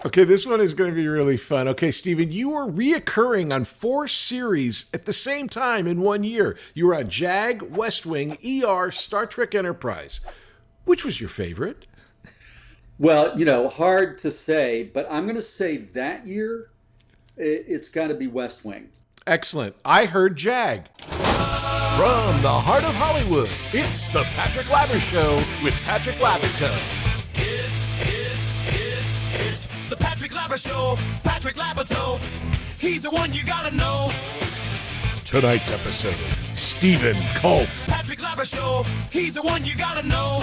Okay, this one is going to be really fun. Okay, Steven, you were reoccurring on four series at the same time in 1 year. You were on JAG, West Wing, ER, Star Trek Enterprise. Which was your favorite? Well, hard to say, but I'm going to say that year it's got to be West Wing. Excellent. I heard JAG. From the heart of Hollywood, it's the Patrick Labyorteaux Show with Patrick Labyorteaux. It's the Patrick Labyorteaux Show. Patrick Labyorteaux. He's the one you gotta know. Tonight's episode, Stephen Culp. Patrick Labyorteaux Show. He's the one you gotta know.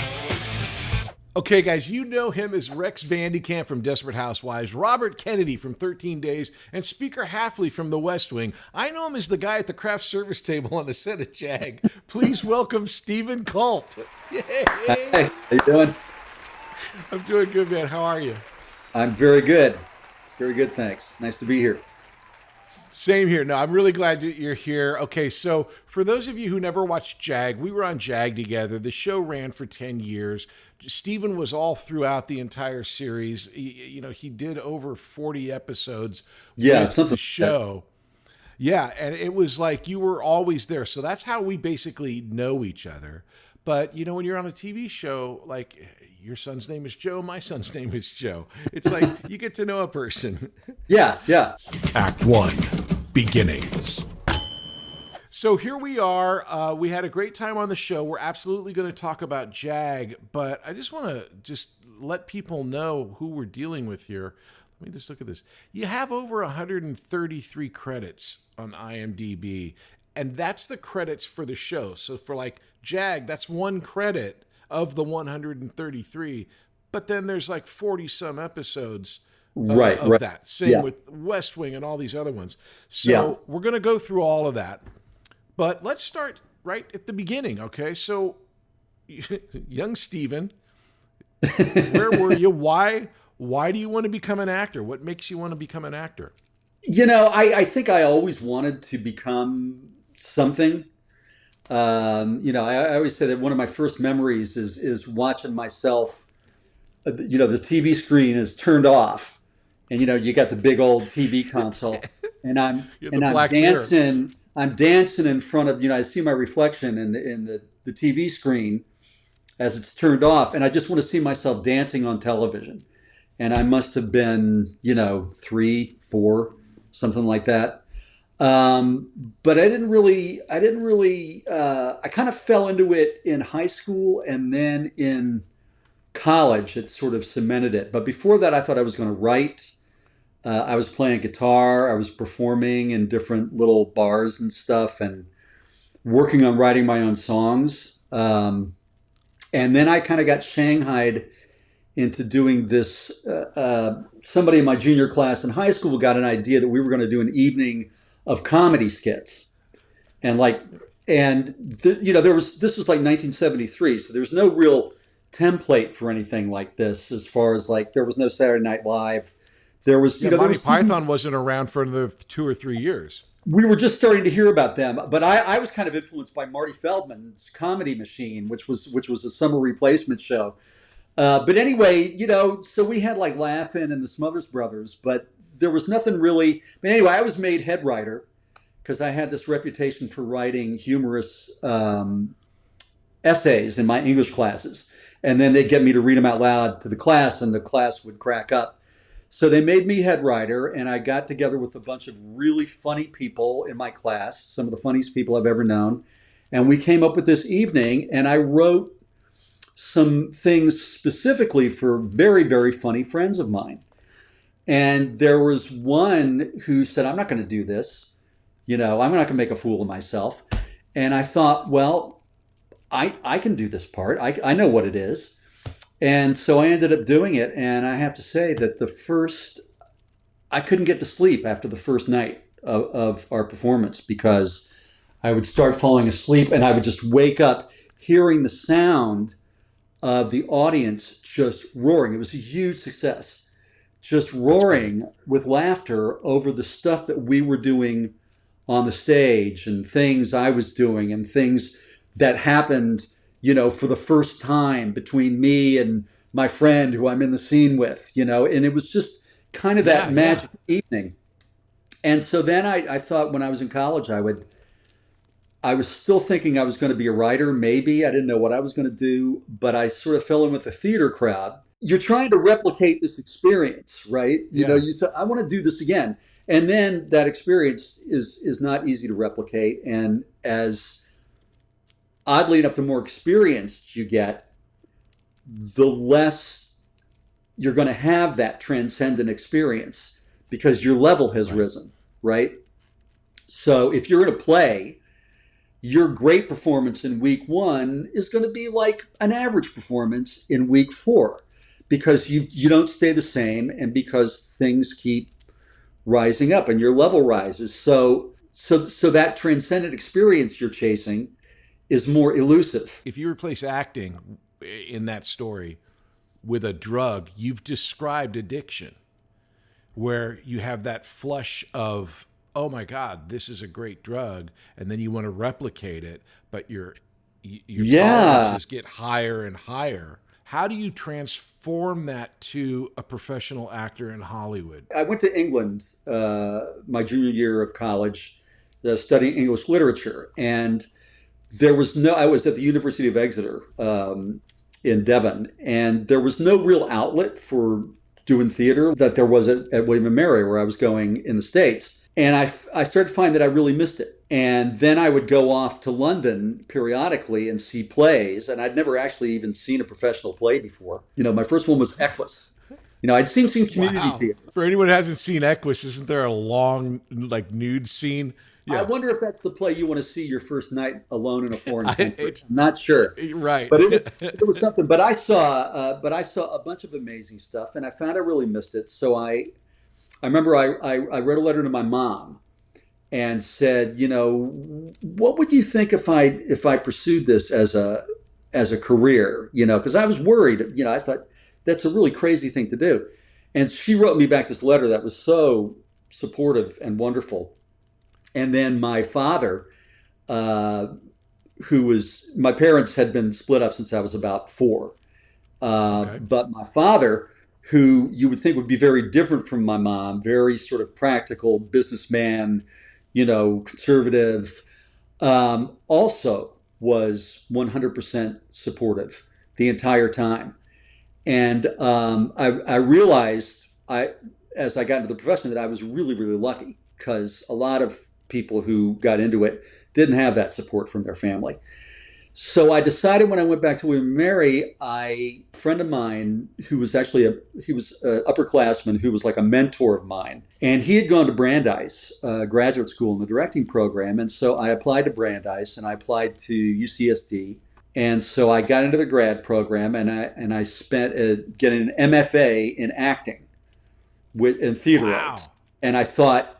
Okay, guys, you know him as Rex Van DeCamp from Desperate Housewives, Robert Kennedy from 13 Days, and Speaker Haffley from The West Wing. I know him as the guy at the craft service table on the set of JAG. Please welcome Stephen Culp. Yay! Hey, how you doing? I'm doing good, man. How are you? I'm very good. Very good, thanks. Nice to be here. Same here. No, I'm really glad that you're here. Okay, so for those of you who never watched JAG, we were on JAG together. The show ran for 10 years. Stephen was all throughout the entire series. He did over 40 episodes with the show. Yeah, and it was like you were always there. So that's how we basically know each other. But, when you're on a TV show, like your son's name is Joe, my son's name is Joe. It's like you get to know a person. Yeah. Act 1, Beginnings. So here we are. We had a great time on the show. We're absolutely going to talk about JAG, but I just want to let people know who we're dealing with here. Let me just look at this. You have over 133 credits on IMDb, and that's the credits for the show. So for like JAG, that's one credit of the 133, but then there's like 40 some episodes of that. Same with West Wing and all these other ones. So we're going to go through all of that, but let's start right at the beginning. Okay. So young Stephen, where were you? Why do you want to become an actor? What makes you want to become an actor? I think I always wanted to become something. I always say that one of my first memories is watching myself. The TV screen is turned off, and you got the big old TV console, and I'm dancing. Mirror. I'm dancing in front of I see my reflection in the TV screen as it's turned off, and I just want to see myself dancing on television. And I must have been 3, 4, something like that. But I didn't really, I kind of fell into it in high school, and then in college, it sort of cemented it. But before that, I thought I was going to write. I was playing guitar. I was performing in different little bars and stuff and working on writing my own songs. And then I kind of got shanghaied into doing this. Somebody in my junior class in high school got an idea that we were going to do an evening of comedy skits, this was like 1973, so there's no real template for anything like this. As far as like, there was no Saturday Night Live. There was, Monty Python wasn't around for another 2 or 3 years. We were just starting to hear about them, but I was kind of influenced by Marty Feldman's Comedy Machine, which was a summer replacement show. But anyway, so we had like Laugh-In and the Smothers Brothers, but there was nothing really. But anyway, I was made head writer because I had this reputation for writing humorous essays in my English classes. And then they'd get me to read them out loud to the class, and the class would crack up. So they made me head writer, and I got together with a bunch of really funny people in my class, some of the funniest people I've ever known. And we came up with this evening, and I wrote some things specifically for very, very funny friends of mine. And there was one who said, I'm not going to do this. I'm not going to make a fool of myself. And I thought, well, I can do this part. I know what it is. And so I ended up doing it. And I have to say that I couldn't get to sleep after the first night of our performance, because I would start falling asleep and I would just wake up hearing the sound of the audience just roaring. It was a huge success. Just roaring with laughter over the stuff that we were doing on the stage, and things I was doing, and things that happened, for the first time between me and my friend who I'm in the scene with, and it was just, kind of that magic evening. And so then I thought when I was in college, I was still thinking I was going to be a writer. Maybe I didn't know what I was going to do, but I sort of fell in with the theater crowd. You're trying to replicate this experience, right? You know, you said, I want to do this again. And then that experience is not easy to replicate. And as oddly enough, the more experienced you get, the less you're going to have that transcendent experience because your level has risen, right? So if you're in a play, your great performance in week 1 is going to be like an average performance in week 4 because you don't stay the same and because things keep rising up and your level rises. So that transcendent experience you're chasing is more elusive. If you replace acting in that story with a drug, you've described addiction, where you have that flush of, oh my God, this is a great drug, and then you want to replicate it, but your tolerances get higher and higher. How do you transform that to a professional actor in Hollywood? I went to England my junior year of college, studying English literature, and I was at the University of Exeter in Devon, and there was no real outlet for doing theater that there was at William & Mary, where I was going in the States. And I started to find that I really missed it. And then I would go off to London periodically and see plays. And I'd never actually even seen a professional play before. You know, my first one was Equus. You know, I'd seen some community theater. For anyone who hasn't seen Equus, isn't there a long, like, nude scene? Yeah. I wonder if that's the play you want to see your first night alone in a foreign country. I'm not sure. Right. But it was something. But I saw a bunch of amazing stuff, and I found I really missed it. So I remember I wrote a letter to my mom and said, you know, what would you think if I pursued this as a career? You know, because I was worried. You know, I thought that's a really crazy thing to do. And she wrote me back this letter that was so supportive and wonderful. And then my father, my parents had been split up since I was about 4. But my father, who you would think would be very different from my mom, very sort of practical businessman, you know, conservative, also was 100% supportive the entire time. And I realized as I got into the profession that I was really, really lucky, because a lot of people who got into it didn't have that support from their family. So I decided when I went back to William & Mary, a friend of mine who was actually he was an upperclassman who was like a mentor of mine. And he had gone to Brandeis graduate school in the directing program. And so I applied to Brandeis and I applied to UCSD. And so I got into the grad program and I spent getting an MFA in acting in theater arts. And I thought,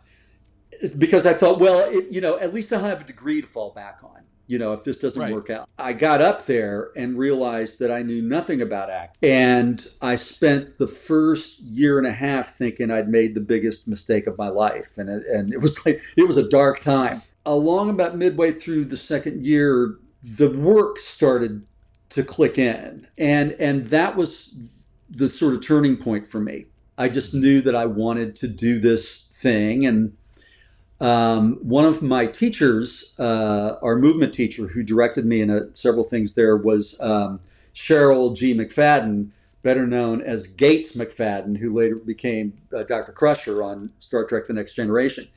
well, you know, at least I'll have a degree to fall back on, you know, if this doesn't work out. I got up there and realized that I knew nothing about acting. And I spent the first year and a half thinking I'd made the biggest mistake of my life. And it was a dark time. Along about midway through the second year, the work started to click in. And that was the sort of turning point for me. I just knew that I wanted to do this thing. And one of my teachers, our movement teacher who directed me in several things there, was Cheryl G. McFadden, better known as Gates McFadden, who later became Dr. Crusher on Star Trek The Next Generation.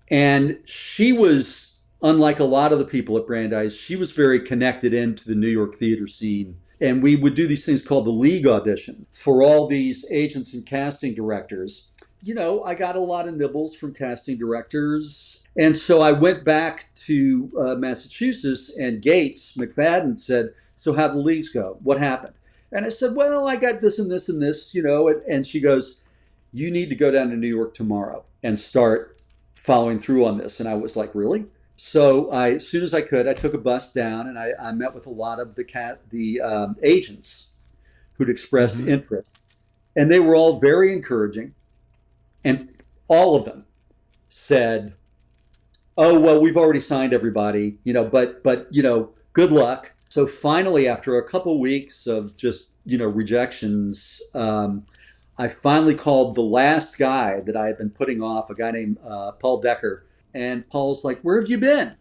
And she was, unlike a lot of the people at Brandeis, she was very connected into the New York theater scene. And we would do these things called the League auditions for all these agents and casting directors. You know, I got a lot of nibbles from casting directors. And so I went back to Massachusetts, and Gates McFadden said, so how'd the leagues go? What happened? And I said, well, I got this and this and this, you know. And she goes, you need to go down to New York tomorrow and start following through on this. And I was like, really? So as soon as I could, I took a bus down and I met with a lot of the agents who'd expressed interest. And they were all very encouraging. And all of them said, oh, well, we've already signed everybody, you know, but you know, good luck. So finally, after a couple weeks of just, you know, rejections, I finally called the last guy that I had been putting off, a guy named Paul Decker. And Paul's like, "Where have you been?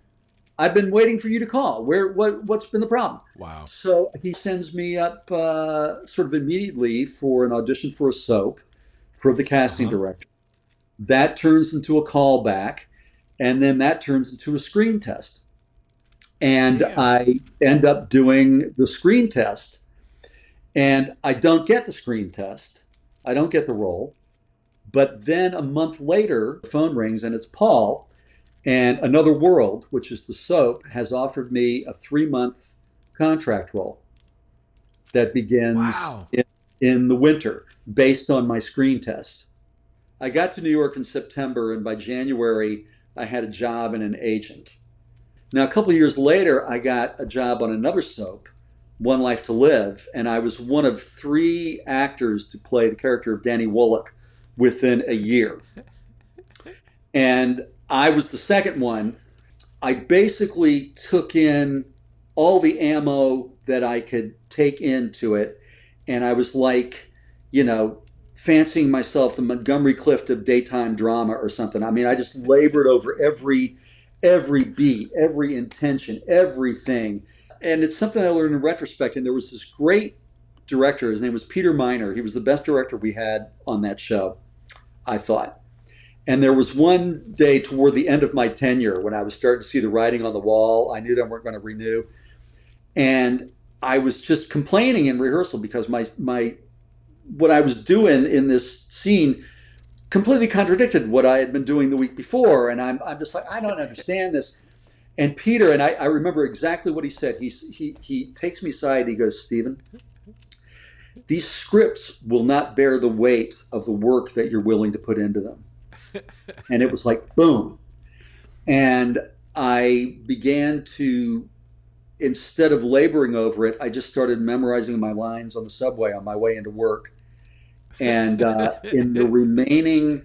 I've been waiting for you to call. What's been the problem?" Wow. So he sends me up sort of immediately for an audition for a soap for the casting director. That turns into a callback, and then that turns into a screen test. And I end up doing the screen test, and I don't get the screen test. I don't get the role. But then a month later, the phone rings, and it's Paul. And Another World, which is the soap, has offered me a 3-month contract role that begins in the winter based on my screen test. I got to New York in September, and by January, I had a job and an agent. Now, a couple of years later, I got a job on another soap, One Life to Live, and I was one of 3 actors to play the character of Danny Wollock within a year. And I was the second one. I basically took in all the ammo that I could take into it, and I was like, fancying myself the Montgomery Clift of daytime drama or something. I mean, I just labored over every beat, every intention, everything. And it's something I learned in retrospect. And there was this great director. His name was Peter Miner. He was the best director we had on that show, I thought. And there was one day toward the end of my tenure when I was starting to see the writing on the wall. I knew they weren't going to renew. And I was just complaining in rehearsal because my what I was doing in this scene completely contradicted what I had been doing the week before. And I'm just like, I don't understand this. And Peter, and I remember exactly what he said. He takes me aside. He goes, "Stephen, these scripts will not bear the weight of the work that you're willing to put into them." And it was like, boom. And I began to, instead of laboring over it, I just started memorizing my lines on the subway on my way into work. And in the remaining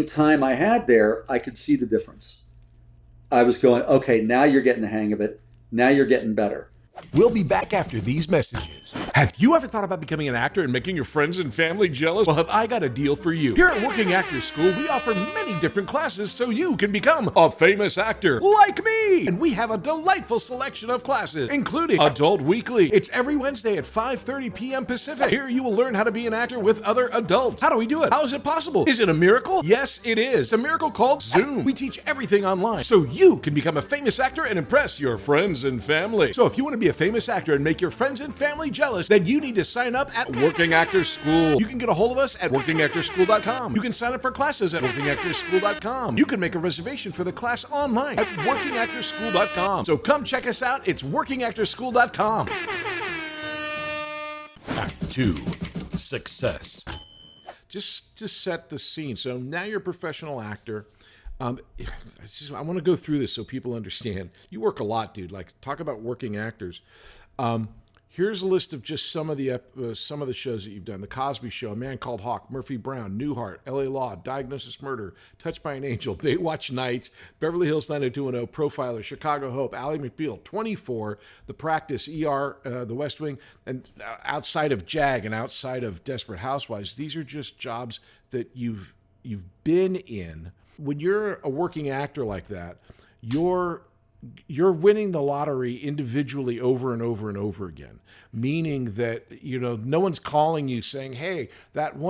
time I had there, I could see the difference. I was going, okay, now you're getting the hang of it. Now you're getting better. We'll be back after these messages. Have you ever thought about becoming an actor and making your friends and family jealous? Well, have I got a deal for you. Here at Working Actors School, we offer many different classes so you can become a famous actor like me. And we have a delightful selection of classes, including Adult Weekly. It's every Wednesday at 5:30 p.m. Pacific. Here you will learn how to be an actor with other adults. How do we do it? How is it possible? Is it a miracle? Yes, it is. It's a miracle called Zoom. We teach everything online so you can become a famous actor and impress your friends and family. So if you want to be a famous actor and make your friends and family jealous, then you need to sign up at Working Actors School. You can get a hold of us at workingactorschool.com. You can sign up for classes at workingactorschool.com. You can make a reservation for the class online at workingactorschool.com. So come check us out. It's workingactorschool.com. Act 2, Success. Just to set the scene. So now you're a professional actor. I want to go through this so people understand. You work a lot, dude. Like, talk about working actors. Here's a list of just some of the shows that you've done: The Cosby Show, A Man Called Hawk, Murphy Brown, Newhart, L.A. Law, Diagnosis Murder, Touched by an Angel, Baywatch Nights, Beverly Hills 90210, Profiler, Chicago Hope, Ally McBeal, 24, The Practice, ER, The West Wing, and outside of JAG and outside of Desperate Housewives, these are just jobs that you've been in. When you're a working actor like that, you're winning the lottery individually over and over and over again, meaning that, no one's calling you saying, "Hey, that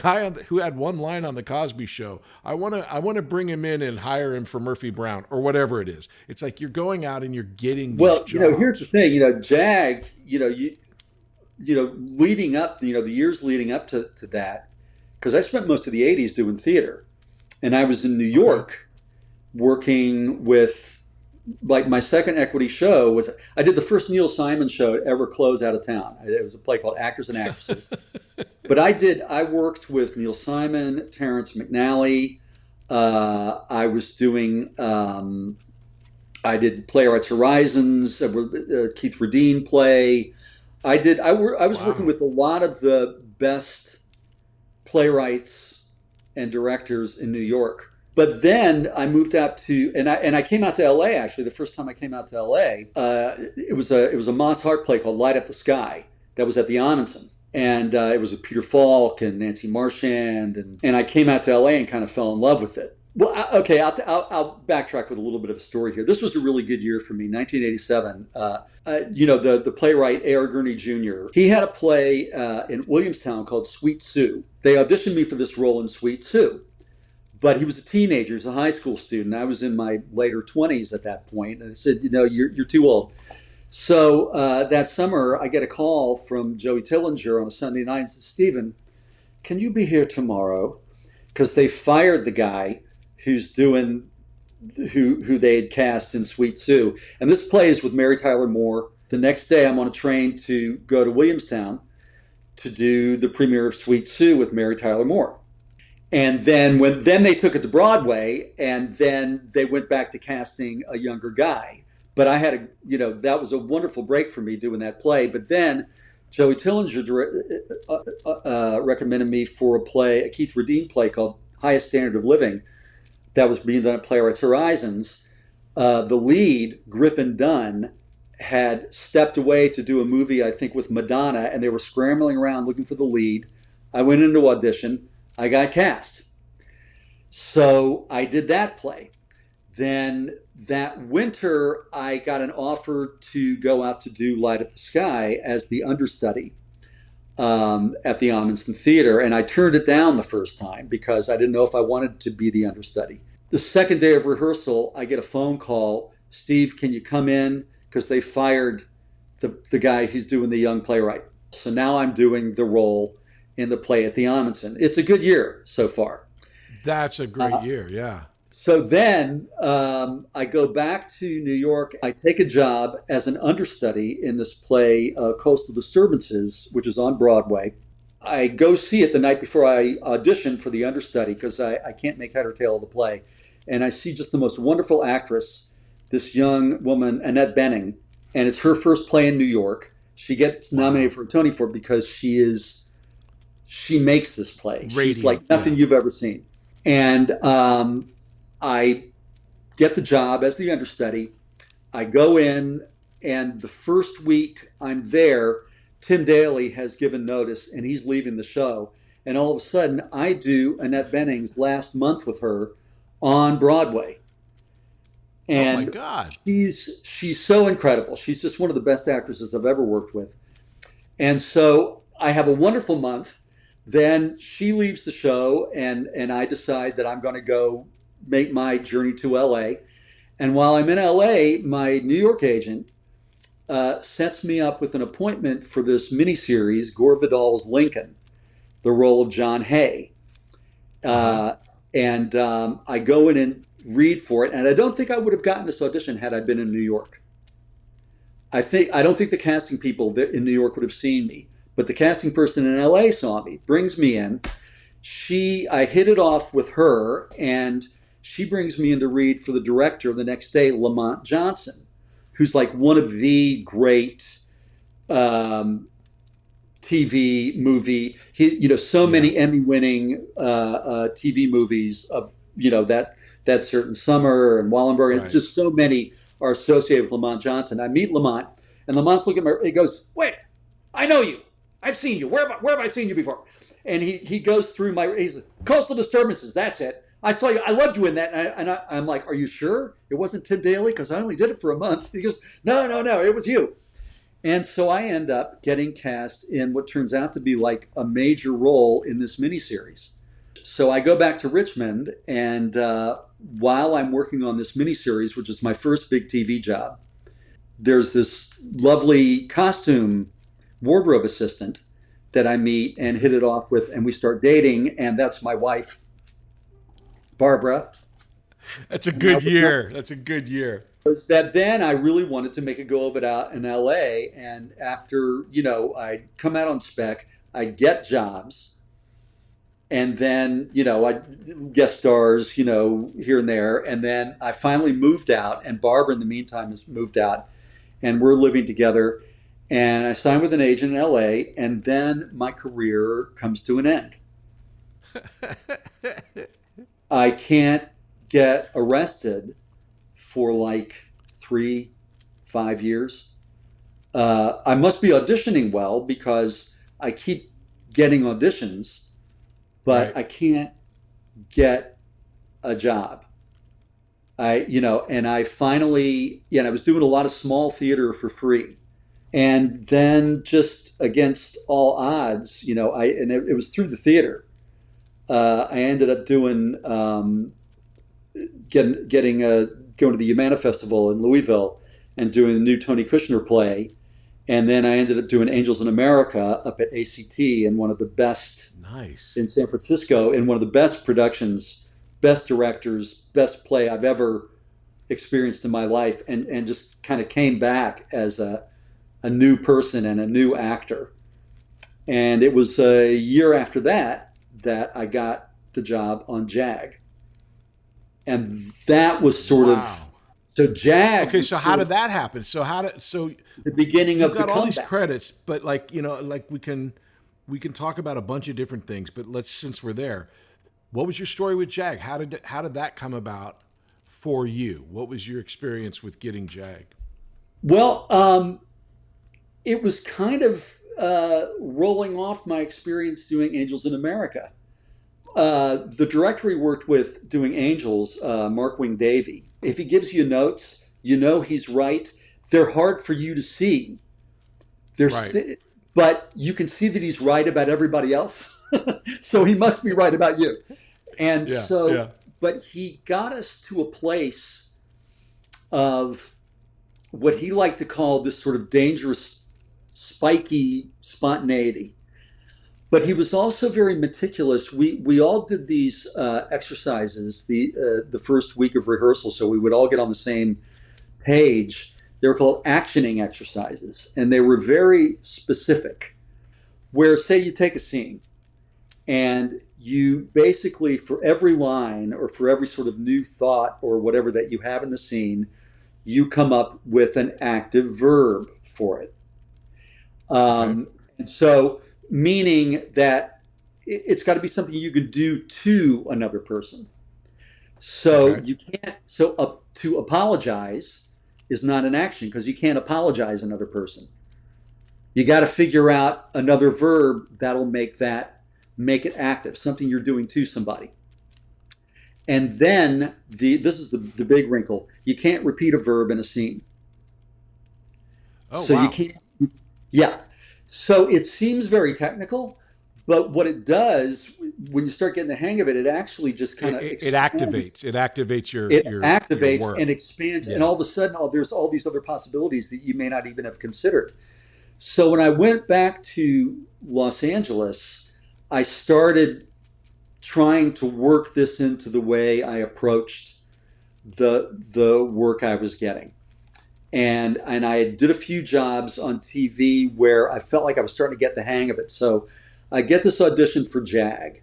guy who had one line on the Cosby Show, I want to bring him in and hire him for Murphy Brown," or whatever it is. It's like you're going out and you're getting these jobs. Here's the thing, JAG, leading up, the years leading up to that, because I spent most of the 80s doing theater, and I was in New York working with, like, my second equity show was, I did the first Neil Simon show to ever close out of town. It was a play called Actors and Actresses. But I worked with Neil Simon, Terrence McNally. I was doing, I did Playwrights Horizons, Keith Radine play. I was working with a lot of the best playwrights and directors in New York. But then I moved out to, and I came out to LA, actually. The first time I came out to LA, it was a Moss Hart play called Light Up the Sky that was at the Ahmanson. And it was with Peter Falk and Nancy Marchand. And I came out to LA and kind of fell in love with it. Well, okay, I'll backtrack with a little bit of a story here. This was a really good year for me, 1987. The playwright A.R. Gurney Jr., he had a play in Williamstown called Sweet Sue. They auditioned me for this role in Sweet Sue. But he was a teenager, he was a high school student. I was in my later 20s at that point. And they said, you're too old. So that summer, I get a call from Joey Tillinger on a Sunday night and says, Stephen, can you be here tomorrow? Because they fired the guy who's doing, who they had cast in Sweet Sue. And this play is with Mary Tyler Moore. The next day, I'm on a train to go to Williamstown to do the premiere of Sweet Sue with Mary Tyler Moore. And then then they took it to Broadway, and then they went back to casting a younger guy. But I had that was a wonderful break for me doing that play. But then Joey Tillinger recommended me for a Keith Radine play called Highest Standard of Living that was being done at Playwrights Horizons. The lead, Griffin Dunn, had stepped away to do a movie, I think, with Madonna, and they were scrambling around looking for the lead. I went into audition. I got cast. So I did that play. Then that winter, I got an offer to go out to do Light Up the Sky as the understudy at the Amundsen Theater. And I turned it down the first time because I didn't know if I wanted to be the understudy. The second day of rehearsal, I get a phone call. Steve, can you come in? Because they fired the guy who's doing the young playwright. So now I'm doing the role in the play at the Amundsen. It's a good year so far. That's a great year, yeah. So then I go back to New York. I take a job as an understudy in this play, Coastal Disturbances, which is on Broadway. I go see it the night before I audition for the understudy because I can't make head or tail of the play. And I see just the most wonderful actress, this young woman, Annette Bening, and it's her first play in New York. She gets nominated for a Tony for it because she makes this play. Radiant, she's like nothing you've ever seen. And I get the job as the understudy. I go in, and the first week I'm there, Tim Daly has given notice, and he's leaving the show. And all of a sudden, I do Annette Bening's last month with her on Broadway. And oh my God. She's so incredible. She's just one of the best actresses I've ever worked with. And so I have a wonderful month. Then she leaves the show, and I decide that I'm going to go make my journey to LA. And while I'm in LA, my New York agent sets me up with an appointment for this miniseries, Gore Vidal's Lincoln, the role of John Hay. And I go in and read for it, and I don't think I would have gotten this audition had I been in New York. I don't think the casting people in New York would have seen me, but the casting person in LA saw me, brings me in. I hit it off with her, and she brings me in to read for the director the next day, Lamont Johnson, who's like one of the great TV movie, many Emmy-winning TV movies of that certain summer and Wallenberg, and just so many are associated with Lamont Johnson. I meet Lamont, and Lamont's looking at me. He goes, "Wait, I know you. I've seen you. Where have I seen you before?" And he goes through he's like, Coastal Disturbances. That's it. I saw you. I loved you in that. And I'm like, "Are you sure it wasn't Tim Daly? Because I only did it for a month." He goes, No, it was you. And so I end up getting cast in what turns out to be like a major role in this miniseries. So I go back to Richmond, and while I'm working on this miniseries, which is my first big TV job, there's this lovely costume wardrobe assistant that I meet and hit it off with, and we start dating, and that's my wife, Barbara. That's a good year. That's a good year. Was that then I really wanted to make a go of it out in LA, and after, I'd come out on spec, I'd get jobs, and then, I'd guest stars, here and there, and then I finally moved out, and Barbara in the meantime has moved out, and we're living together, and I signed with an agent in LA, and then my career comes to an end. I can't get arrested for like 3-5 years. I must be auditioning well because I keep getting auditions, but Right. I can't get a job. And I finally, and I was doing a lot of small theater for free. And then just against all odds, it was through the theater. I ended up doing, going to the Humana Festival in Louisville and doing the new Tony Kushner play. And then I ended up doing Angels in America up at ACT, and one of the best Nice. in San Francisco, in one of the best productions, best directors, best play I've ever experienced in my life, and just kind of came back as a new person and a new actor. And it was a year after that I got the job on JAG. And that was sort of, Wow. so JAG. Okay, was so sort how of did that happen? So the beginning you've of the got all these comeback. credits, but we can talk about a bunch of different things, but since we're there, what was your story with JAG? How did that come about for you? What was your experience with getting JAG? Well, it was kind of rolling off my experience doing Angels in America. The director he worked with doing Angels, Mark Wing Davey, if he gives you notes, he's right. They're hard for you to see. Right. But you can see that he's right about everybody else. So he must be right about you. And but he got us to a place of what he liked to call this sort of dangerous, spiky spontaneity. But he was also very meticulous. We all did these exercises the first week of rehearsal, so we would all get on the same page. They were called actioning exercises, and they were very specific. Where, say, you take a scene, and you basically, for every line or for every sort of new thought or whatever that you have in the scene, you come up with an active verb for it. And so, meaning that it's got to be something you can do to another person. So you can't. So to apologize is not an action, because you can't apologize another person. You got to figure out another verb that'll make it active, something you're doing to somebody. And then this is the big wrinkle: you can't repeat a verb in a scene. Oh, so wow. you can't. Yeah. So it seems very technical, but what it does when you start getting the hang of it, it actually just kind of It activates. It activates your work. and expands, and all of a sudden, there's all these other possibilities that you may not even have considered. So when I went back to Los Angeles, I started trying to work this into the way I approached the work I was getting. And I did a few jobs on TV where I felt like I was starting to get the hang of it. So I get this audition for JAG.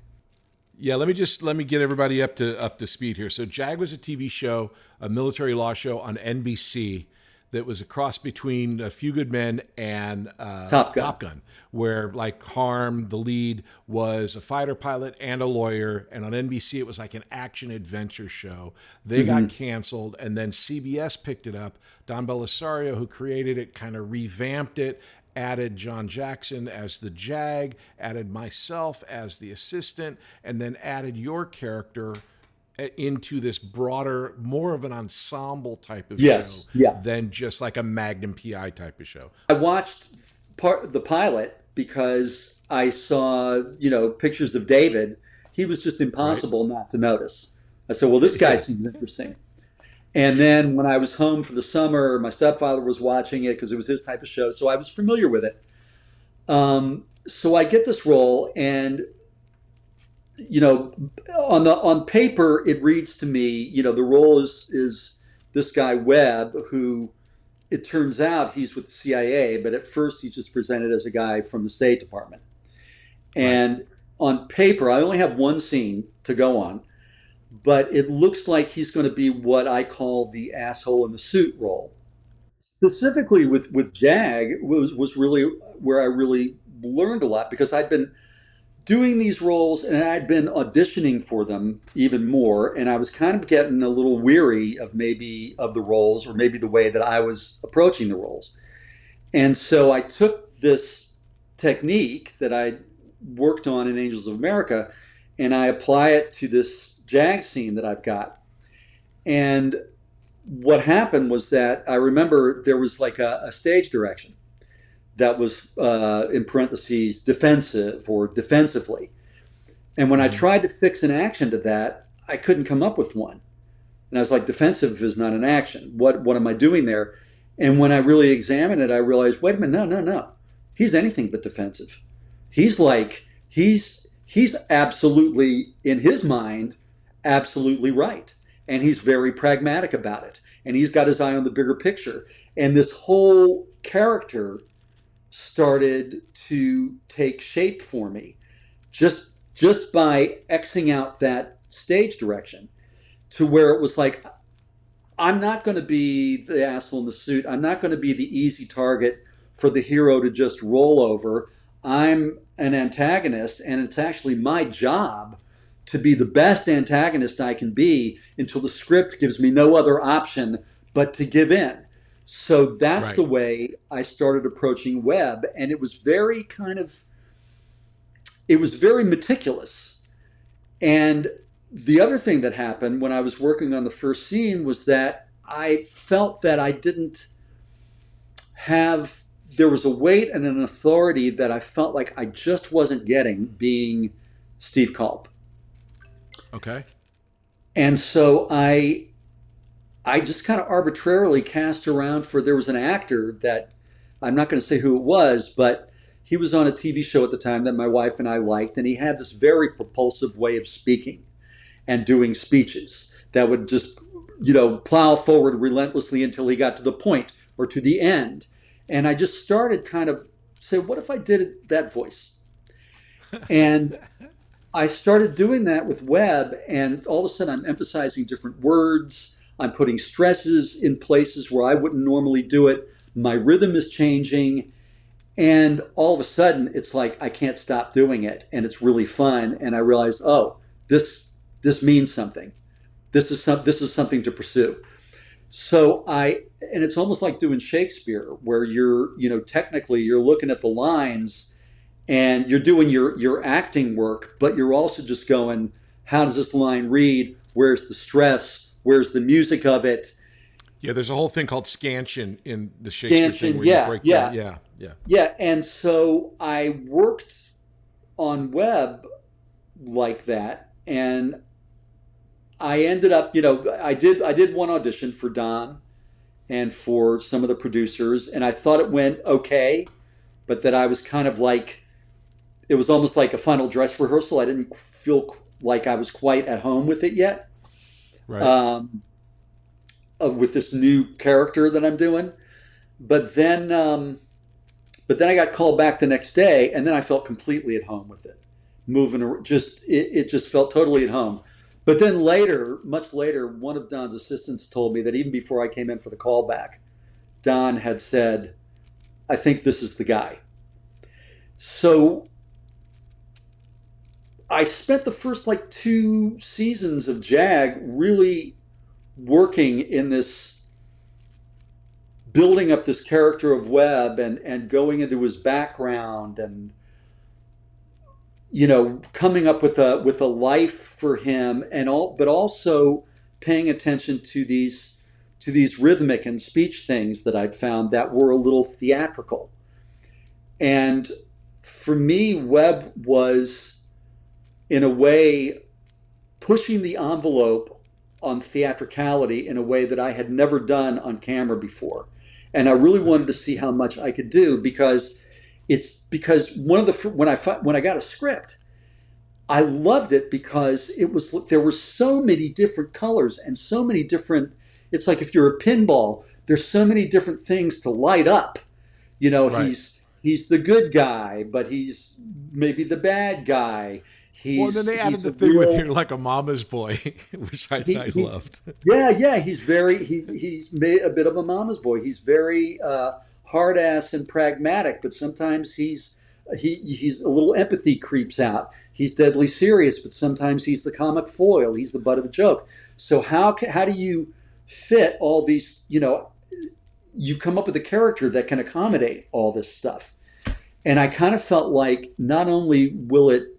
Yeah, let me get everybody up to speed here. So JAG was a TV show, a military law show on NBC that was a cross between A Few Good Men and Top Gun, where like Harm, the lead, was a fighter pilot and a lawyer, and on NBC it was like an action adventure show. They got canceled, and then CBS picked it up. Don Belisario, who created it, kind of revamped it, added John Jackson as the JAG, added myself as the assistant, and then added your character into this broader, more of an ensemble type of show than just like a Magnum PI type of show. I watched the pilot because I saw, pictures of David. He was just impossible not to notice. I said, well, this guy seems interesting. And then when I was home for the summer, my stepfather was watching it because it was his type of show, so I was familiar with it. So I get this role, and on paper, it reads to me, the role is this guy Webb, who it turns out he's with the CIA, but at first he's just presented as a guy from the State Department. And on paper, I only have one scene to go on, but it looks like he's going to be what I call the asshole in the suit role. Specifically with JAG was really where I really learned a lot, because I'd been doing these roles and I'd been auditioning for them even more, and I was kind of getting a little weary of the roles, or maybe the way that I was approaching the roles. And so I took this technique that I worked on in Angels of America, and I apply it to this JAG scene that I've got. And what happened was that I remember there was like a stage direction that was in parentheses defensive or defensively. And when I tried to fix an action to that, I couldn't come up with one. And I was like, defensive is not an action. What am I doing there? And when I really examined it, I realized, wait a minute, no. He's anything but defensive. He's absolutely, in his mind, absolutely right. And he's very pragmatic about it. And he's got his eye on the bigger picture. And this whole character started to take shape for me just by Xing out that stage direction, to where it was like, I'm not going to be the asshole in the suit. I'm not going to be the easy target for the hero to just roll over. I'm an antagonist, and it's actually my job to be the best antagonist I can be until the script gives me no other option but to give in. So that's Right. the way I started approaching Webb, and it was very meticulous. And the other thing that happened when I was working on the first scene was that I felt that I didn't have, there was a weight and an authority that I felt like I just wasn't getting being Steve Culp. Okay. And so I just kind of arbitrarily cast around for, there was an actor that, I'm not going to say who it was, but he was on a TV show at the time that my wife and I liked, and he had this very propulsive way of speaking and doing speeches that would just, plow forward relentlessly until he got to the point or to the end. And I just started kind of say, what if I did that voice? And I started doing that with Webb, and all of a sudden I'm emphasizing different words. I'm putting stresses in places where I wouldn't normally do it. My rhythm is changing. And all of a sudden it's like, I can't stop doing it. And it's really fun. And I realized, oh, this means something. This is something to pursue. So and it's almost like doing Shakespeare, where you're, technically you're looking at the lines and you're doing your acting work, but you're also just going, how does this line read? Where's the stress? Where's the music of it? Yeah, there's a whole thing called scansion in the Shakespeare thing where you break down. Yeah. Yeah, and so I worked on Webb like that, and I ended up, I did one audition for Don and for some of the producers, and I thought it went okay, but that I was kind of like, it was almost like a final dress rehearsal. I didn't feel like I was quite at home with it yet. Right. With this new character that I'm doing. But then I got called back the next day, and then I felt completely at home with it. It just felt totally at home. But then later, much later, one of Don's assistants told me that even before I came in for the callback, Don had said, I think this is the guy. So I spent the first 2 seasons of JAG really working in this, building up this character of Webb and going into his background and, coming up with a life for him but also paying attention to these rhythmic and speech things that I'd found that were a little theatrical. And for me, Webb was, in a way, pushing the envelope on theatricality in a way that I had never done on camera before. And I really wanted to see how much I could do, because when I got a script, I loved it because there were so many different colors and so many different, it's like if you're a pinball, there's so many different things to light up. Right. He's the good guy, but he's maybe the bad guy. Well, then they added the thing with you're like a mama's boy, which I loved. Yeah. He's made a bit of a mama's boy. He's very hard ass and pragmatic, but sometimes he's a little empathy creeps out. He's deadly serious, but sometimes he's the comic foil. He's the butt of the joke. So how do you fit all these? You come up with a character that can accommodate all this stuff. And I kind of felt like not only will it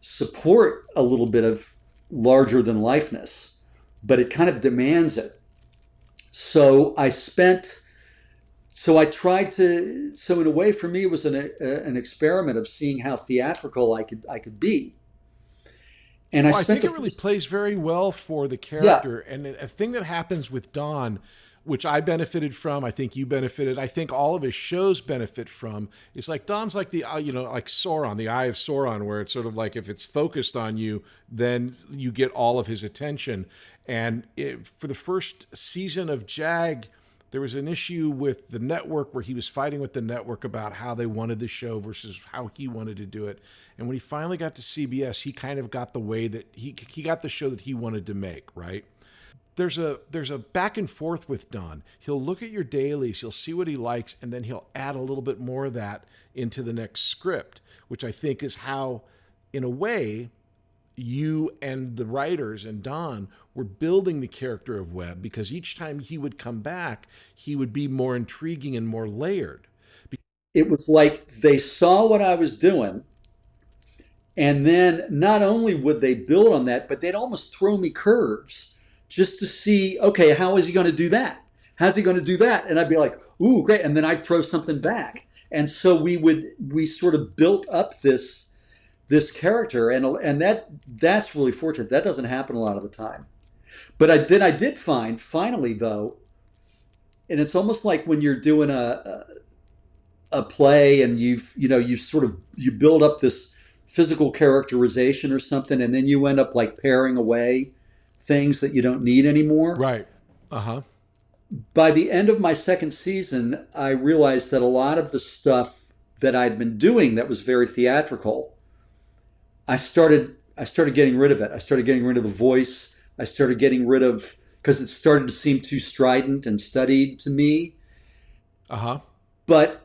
support a little bit of larger than lifeness, but it kind of demands it. So I tried to, so in a way for me, it was an experiment of seeing how theatrical I could be. And I think it really plays very well for the character. Yeah. And a thing that happens with Don, which I benefited from, I think you benefited, I think all of his shows benefit from, is like Don's like the, like Sauron, the Eye of Sauron, where it's sort of like if it's focused on you, then you get all of his attention. And for the first season of JAG, there was an issue with the network where he was fighting with the network about how they wanted the show versus how he wanted to do it. And when he finally got to CBS, he kind of got the way that he got the show that he wanted to make, right? There's a back and forth with Don. He'll look at your dailies, he'll see what he likes, and then he'll add a little bit more of that into the next script, which I think is how, in a way, you and the writers and Don were building the character of Webb, because each time he would come back, he would be more intriguing and more layered. It was like they saw what I was doing, and then not only would they build on that, but they'd almost throw me curves just to see, okay, how is he going to do that? How's he going to do that? And I'd be like, ooh, great. And then I'd throw something back. And so we sort of built up this character, and that's really fortunate. That doesn't happen a lot of the time. But I did find finally though, and it's almost like when you're doing a play and you build up this physical characterization or something, and then you end up like paring away things that you don't need anymore. Right. Uh-huh. By the end of my second season, I realized that a lot of the stuff that I'd been doing that was very theatrical, I started getting rid of it. I started getting rid of the voice. I started getting rid of, because it started to seem too strident and studied to me. Uh-huh. But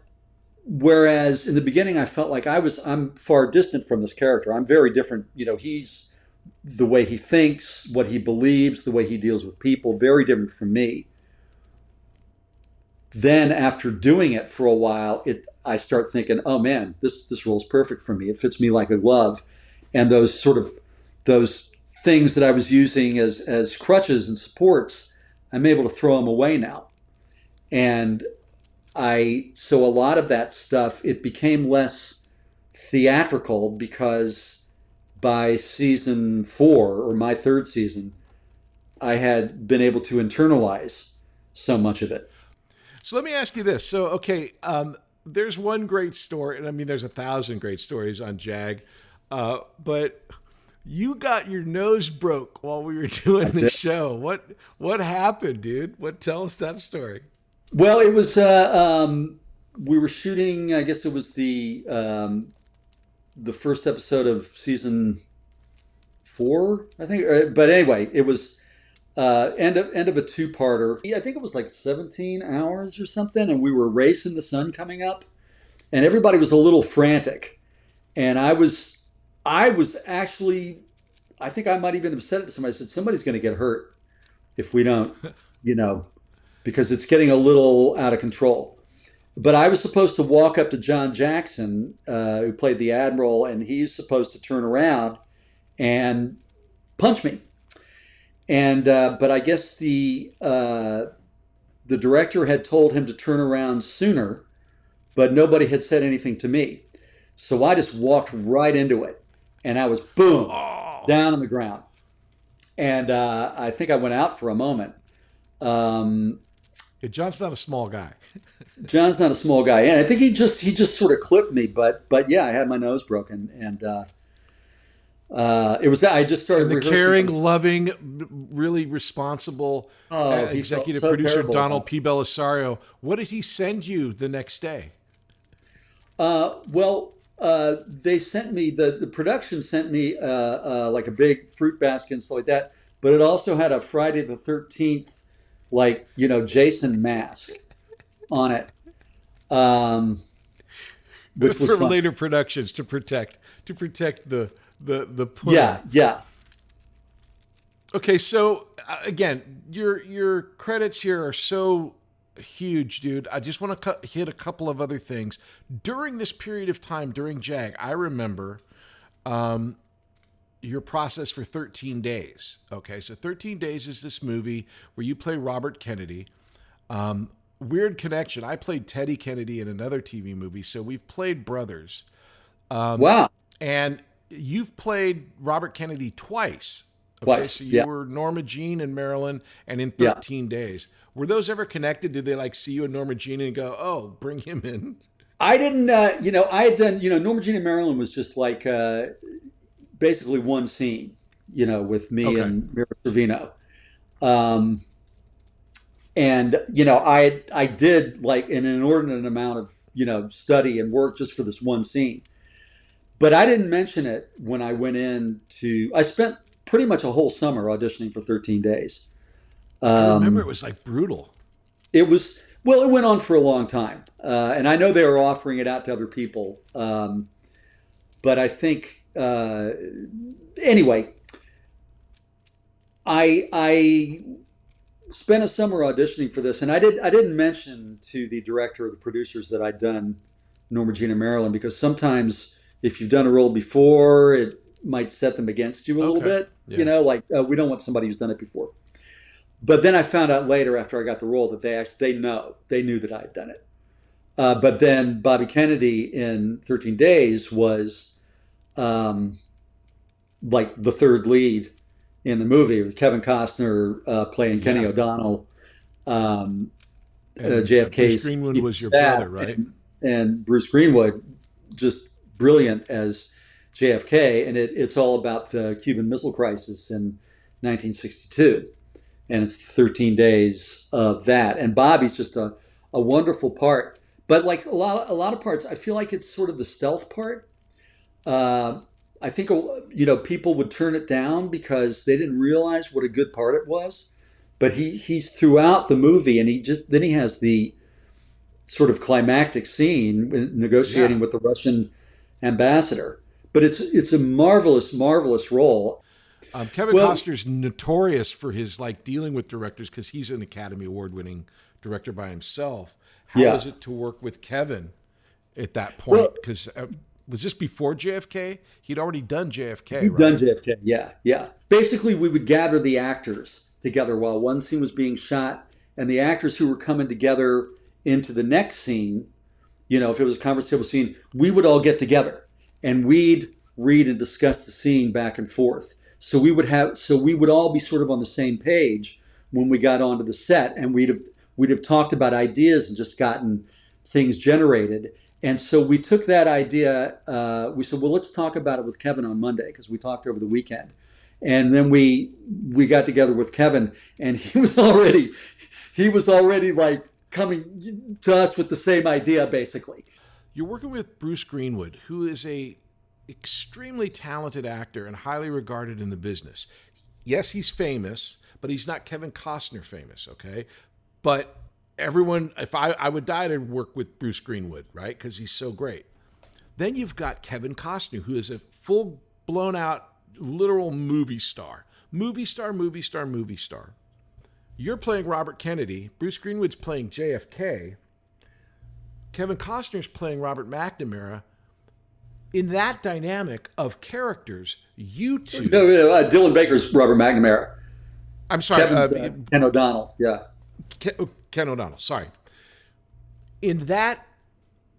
whereas in the beginning I felt like I'm far distant from this character. I'm very different. He's, the way he thinks, what he believes, the way he deals with people, very different from me. Then after doing it for a while, I start thinking, oh man, this role is perfect for me. It fits me like a glove. And those things that I was using as crutches and supports, I'm able to throw them away now. And so a lot of that stuff, it became less theatrical, because by season 4, or my third season, I had been able to internalize so much of it. So let me ask you this. So, okay, there's one great story, and I mean, there's 1,000 great stories on JAG, but you got your nose broke while we were doing the show. What happened, dude? Tell us that story. Well, it was we were shooting. I guess it was the first episode of season 4, I think. But anyway, it was end of a 2-parter. I think it was like 17 hours or something, and we were racing the sun coming up, and everybody was a little frantic, and I was actually, I think I might even have said it to somebody. I said, somebody's going to get hurt if we don't, because it's getting a little out of control. But I was supposed to walk up to John Jackson, who played the Admiral, and he's supposed to turn around and punch me. And but I guess the director had told him to turn around sooner, but nobody had said anything to me. So I just walked right into it, and I was boom, down on the ground. And I think I went out for a moment. John's not a small guy. John's not a small guy, and I think he just sort of clipped me. But yeah, I had my nose broken, and it was, I just started the caring, loving, really responsible executive producer terrible. Donald P. Belisario. What did he send you the next day? They sent me, the production sent me like a big fruit basket and stuff like that, but it also had a Friday the 13th, Jason mask on it, which was for fun. Later productions to protect the play. Yeah. Okay, so again, your credits here are so huge, dude. I just want to hit a couple of other things. During this period of time, during JAG, I remember your process for 13 days. Okay, so 13 Days is this movie where you play Robert Kennedy. Weird connection. I played Teddy Kennedy in another TV movie, so we've played brothers. Wow. And you've played Robert Kennedy twice. Okay, Twice, so you were Norma Jean in Maryland and in 13 Days. Were those ever connected? Did they like see you and Norma Jean and go, oh, bring him in? I didn't, I had done, Norma Jean in Maryland was just like basically one scene, with me and Mira Sorvino. And, I did like an inordinate amount of, study and work just for this one scene. But I didn't mention it when I went I spent pretty much a whole summer auditioning for 13 Days. I remember it was like brutal. It went on for a long time. And I know they were offering it out to other people. But I think, anyway, I spent a summer auditioning for this, and I didn't mention to the director or the producers that I'd done Norma Jean in Maryland, because sometimes if you've done a role before, it might set them against you a little bit. Yeah. We don't want somebody who's done it before. But then I found out later, after I got the role, that they knew that I had done it. But then Bobby Kennedy in 13 Days was like the third lead in the movie, with Kevin Costner playing Kenny O'Donnell. JFK's Bruce Greenwood was your brother, right? And Bruce Greenwood, just brilliant as JFK, and it's all about the Cuban Missile Crisis in 1962, and it's 13 days of that. And Bobby's just a wonderful part, but like a lot of parts, I feel like it's sort of the stealth part. I think people would turn it down because they didn't realize what a good part it was. But he's throughout the movie, and then he has the sort of climactic scene negotiating with the Russian ambassador. But it's a marvelous role. Kevin Costner's notorious for his dealing with directors because he's an Academy Award-winning director by himself. How was it to work with Kevin at that point? Because was this before JFK? He'd already done JFK. He'd done JFK. Yeah. Basically, we would gather the actors together while one scene was being shot, and the actors who were coming together into the next scene, if it was a conference table scene, we would all get together and we'd read and discuss the scene back and forth. So we would all be sort of on the same page when we got onto the set, and we'd have talked about ideas and just gotten things generated. And so we took that idea. We said, well, let's talk about it with Kevin on Monday, because we talked over the weekend. And then we got together with Kevin, and he was already like coming to us with the same idea, basically. You're working with Bruce Greenwood, who is a extremely talented actor and highly regarded in the business. Yes, he's famous, but he's not Kevin Costner famous, okay? But everyone, if I would die to work with Bruce Greenwood, right? Because he's so great. Then you've got Kevin Costner, who is a full blown out literal movie star. Movie star. You're playing Robert Kennedy. Bruce Greenwood's playing JFK. Kevin Costner's playing Robert McNamara. In that dynamic of characters, you two... Dylan Baker's Robert McNamara. I'm sorry. Ken O'Donnell, yeah. Ken O'Donnell, sorry. In that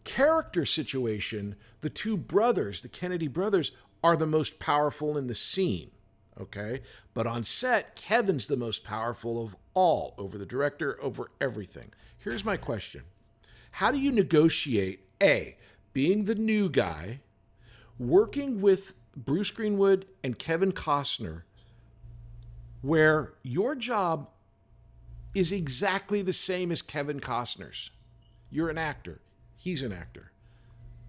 character situation, the two brothers, the Kennedy brothers, are the most powerful in the scene, okay? But on set, Kevin's the most powerful of all, over the director, over everything. Here's my question. How do you negotiate, A, being the new guy, working with Bruce Greenwood and Kevin Costner, where your job is exactly the same as Kevin Costner's? You're an actor. He's an actor.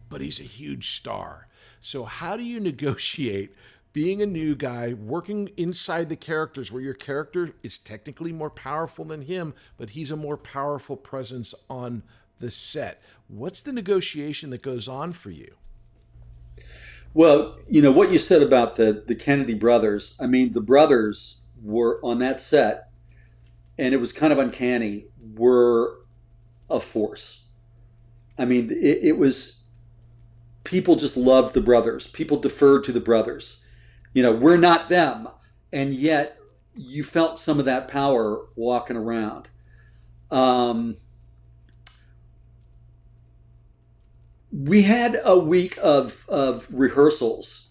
But he's a huge star. So how do you negotiate being a new guy, working inside the characters where your character is technically more powerful than him, but he's a more powerful presence on the set? What's the negotiation that goes on for you? Well, what you said about the Kennedy brothers, I mean, the brothers were on that set, and it was kind of uncanny, were a force. I mean, it was, people just loved the brothers. People deferred to the brothers. We're not them. And yet you felt some of that power walking around. We had a week of rehearsals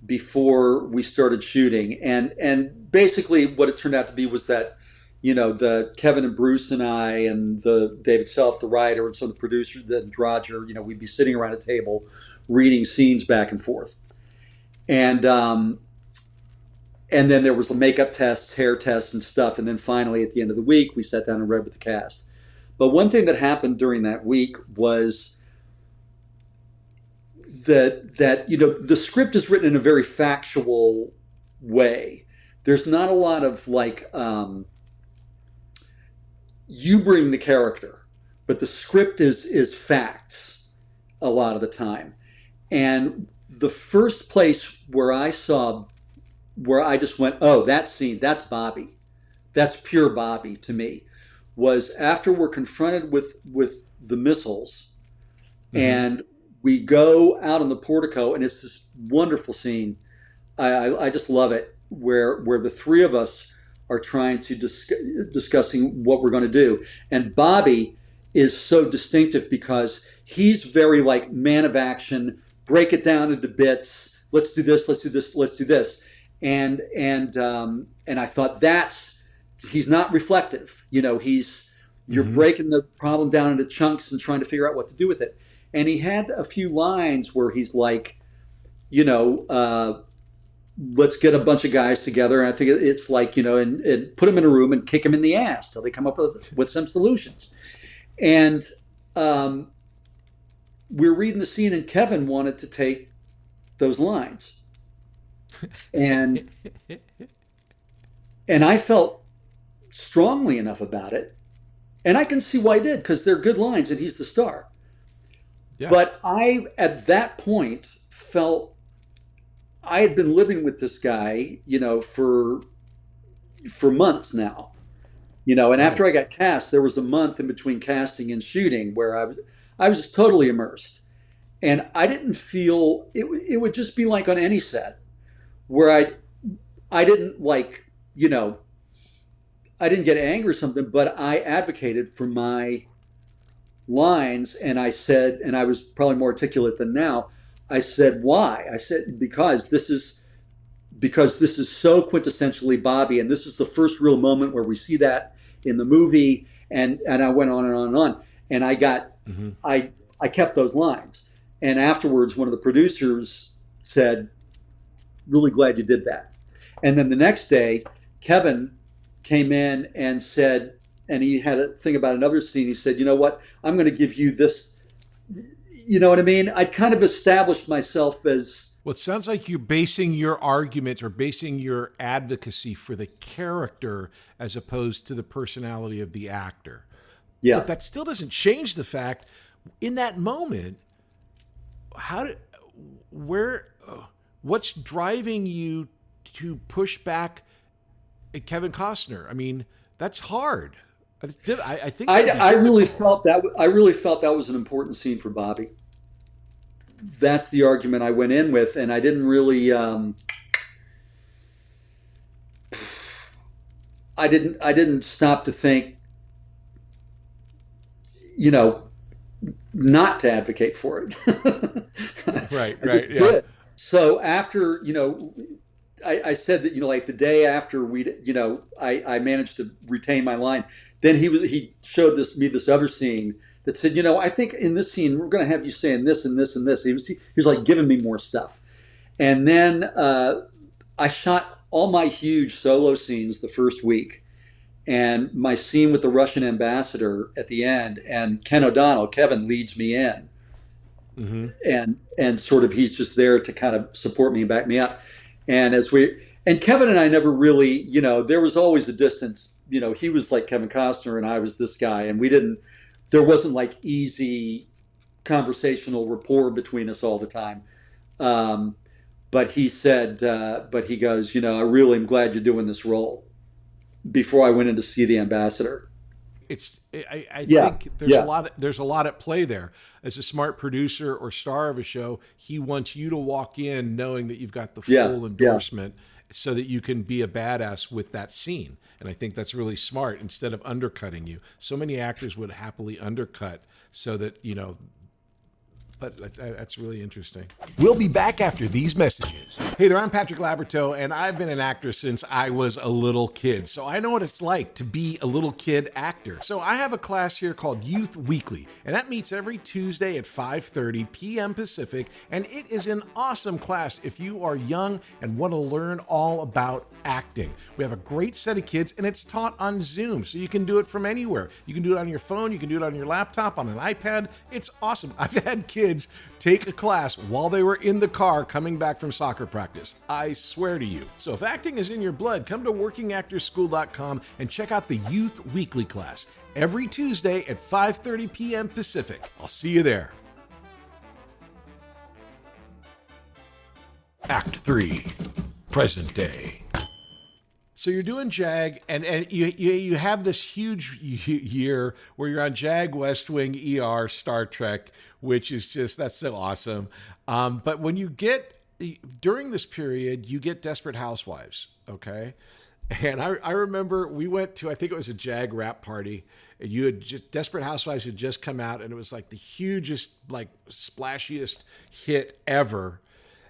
before we started shooting. And basically what it turned out to be was that, the Kevin and Bruce and I and the David Self, the writer, and some of the producers, and Roger, we'd be sitting around a table reading scenes back and forth. And then there was the makeup tests, hair tests and stuff. And then finally at the end of the week, we sat down and read with the cast. But one thing that happened during that week was that the script is written in a very factual way. There's not a lot of you bring the character, but the script is facts a lot of the time. And the first place where I just went, oh, that scene, that's Bobby. That's pure Bobby to me, was after we're confronted with the missiles. Mm-hmm. And we go out on the portico, and it's this wonderful scene. I just love it, where the three of us are trying to discussing what we're going to do. And Bobby is so distinctive because he's very man of action, break it down into bits. Let's do this. Let's do this. Let's do this. And I thought he's not reflective. You're mm-hmm. breaking the problem down into chunks and trying to figure out what to do with it. And he had a few lines where he's like, let's get a bunch of guys together. And I think it's and put them in a room and kick them in the ass till they come up with some solutions. And we're reading the scene, and Kevin wanted to take those lines. And I felt strongly enough about it. And I can see why he did, because they're good lines and he's the star. Yeah. But I, at that point, felt I had been living with this guy, for months now, and after I got cast, there was a month in between casting and shooting where I was just totally immersed. And I didn't feel, it would just be like on any set where I didn't I didn't get angry or something, but I advocated for my lines, and I said, and I was probably more articulate than now, I said, why? I said, because this is so quintessentially Bobby, and this is the first real moment where we see that in the movie, and I went on and on and on. And I got, mm-hmm. I kept those lines. And afterwards, one of the producers said, really glad you did that. And then the next day, Kevin came in and said, and he had a thing about another scene. He said, you know what, I'm going to give you this. You know what I mean? I kind of established myself as... Well, it sounds like you're basing your argument or basing your advocacy for the character as opposed to the personality of the actor. Yeah. But that still doesn't change the fact, in that moment, what's driving you to push back at Kevin Costner? I mean, that's hard. I think I really felt that was an important scene for Bobby. That's the argument I went in with, and I didn't really I didn't stop to think, not to advocate for it. Right. I just did. So after, I said that, the day after I managed to retain my line. Then he showed me this other scene that said, I think in this scene, we're going to have you saying this and this and this. He was like giving me more stuff. And then I shot all my huge solo scenes the first week. And my scene with the Russian ambassador at the end, and Kevin leads me in. Mm-hmm. And sort of, he's just there to kind of support me and back me up. And Kevin and I never really, there was always a distance. He was like Kevin Costner and I was this guy, and there wasn't like easy conversational rapport between us all the time. But he said, he goes, I really am glad you're doing this role, before I went in to see the ambassador. I Yeah, think there's a lot at play there. As a smart producer or star of a show, he wants you to walk in knowing that you've got the full endorsement, so that you can be a badass with that scene. And I think that's really smart, instead of undercutting you. So many actors would happily undercut so that, but that's really interesting. We'll be back after these messages. Hey there, I'm Patrick Labyorteaux, and I've been an actor since I was a little kid. So I know what it's like to be a little kid actor. So I have a class here called Youth Weekly, and that meets every Tuesday at 5:30 p.m. Pacific, and it is an awesome class if you are young and want to learn all about acting. We have a great set of kids, and it's taught on Zoom, so you can do it from anywhere. You can do it on your phone, you can do it on your laptop, on an iPad. It's awesome. I've had kids take a class while they were in the car coming back from soccer practice. I swear to you. So if acting is in your blood, come to workingactorschool.com and check out the Youth Weekly class every Tuesday at 5:30 p.m. Pacific. I'll see you there. Act 3, present day. So you're doing JAG, and you have this huge year where you're on JAG, West Wing, ER, Star Trek, which is just, that's so awesome. But when you get, during this period, you get Desperate Housewives, okay? And I remember we went to, I think it was a JAG rap party, and you had just, Desperate Housewives had just come out, and it was like the hugest, like splashiest hit ever.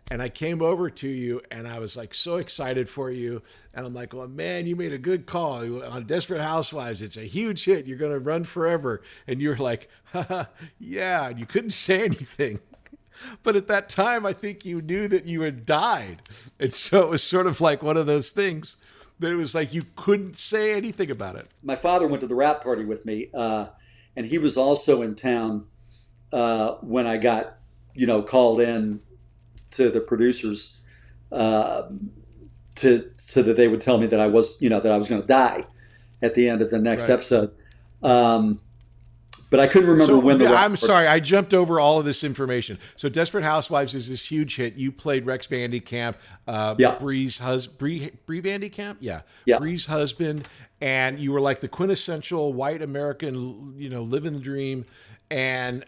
And I came over to you, and I was like so excited for you. And I'm like, well, man, you made a good call on Desperate Housewives. It's a huge hit. You're going to run forever. And you're like, haha, yeah. And you couldn't say anything. But at that time, I think you knew that you had died. And so it was sort of like one of those things that it was like you couldn't say anything about it. My father went to the rap party with me, and he was also in town when I got, called in to the producers so that they would tell me that I was going to die at the end of the next episode. But I couldn't remember when the. I'm sorry, I jumped over all of this information. So Desperate Housewives is this huge hit. You played Rex Van DeCamp, Bree's husband, Bree Van DeCamp, Bree's husband, and you were like the quintessential white American, living the dream, and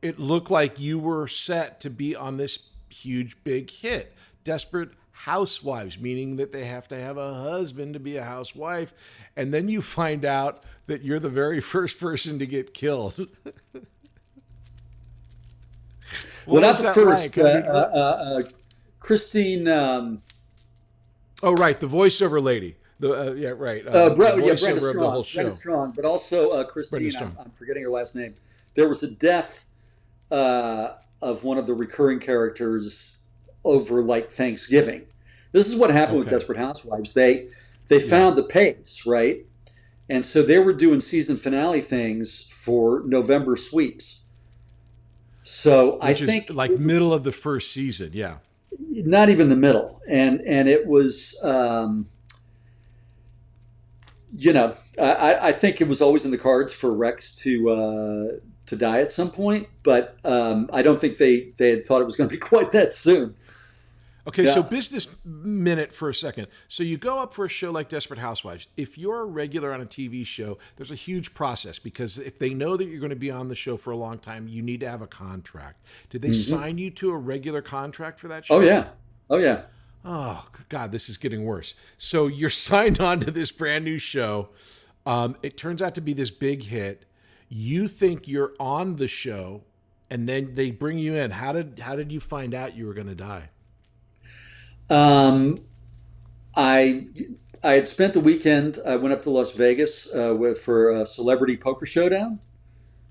it looked like you were set to be on this huge big hit, Desperate Housewives, meaning that they have to have a husband to be a housewife, and then you find out that you're the very first person to get killed. Well, that's the first. Like? Christine. Oh, right, the voiceover lady. Brenda Strong. Brenda Strong, but also Christine. I'm forgetting her last name. There was a death of one of the recurring characters over like Thanksgiving. This is what happened with Desperate Housewives. They found the pace, right? And so they were doing season finale things for November sweeps. So I think like middle of the first season, not even the middle. And it was, I think it was always in the cards for Rex to die at some point, but I don't think they had thought it was going to be quite that soon. Okay, so business minute for a second. So you go up for a show like Desperate Housewives. If you're a regular on a TV show, there's a huge process, because if they know that you're going to be on the show for a long time, you need to have a contract. Did they sign you to a regular contract for that show? Oh, yeah. Oh, God, this is getting worse. So you're signed on to this brand new show. It turns out to be this big hit. You think you're on the show, and then they bring you in. How did you find out you were going to die? I had spent the weekend. I went up to Las Vegas for a celebrity poker showdown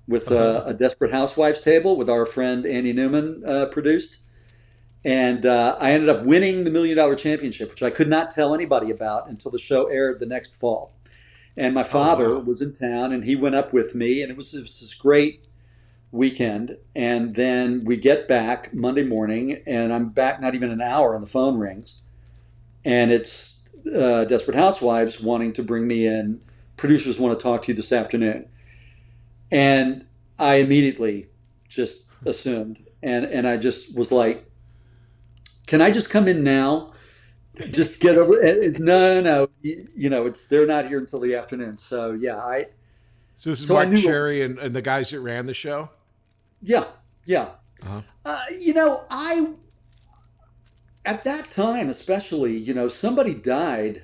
with a Desperate Housewives table with our friend Andy Newman produced, and I ended up winning the $1 Million Championship, which I could not tell anybody about until the show aired the next fall. And my father was in town, and he went up with me, and it was this great weekend. And then we get back Monday morning, and I'm back not even an hour, and the phone rings. And it's Desperate Housewives wanting to bring me in. Producers want to talk to you this afternoon. And I immediately just assumed. And I just was like, can I just come in now? Just get over it. No. They're not here until the afternoon. So yeah, So this is So I Mark knew it Cherry was- and the guys that ran the show? Yeah, yeah. Uh-huh. I at that time, especially, somebody died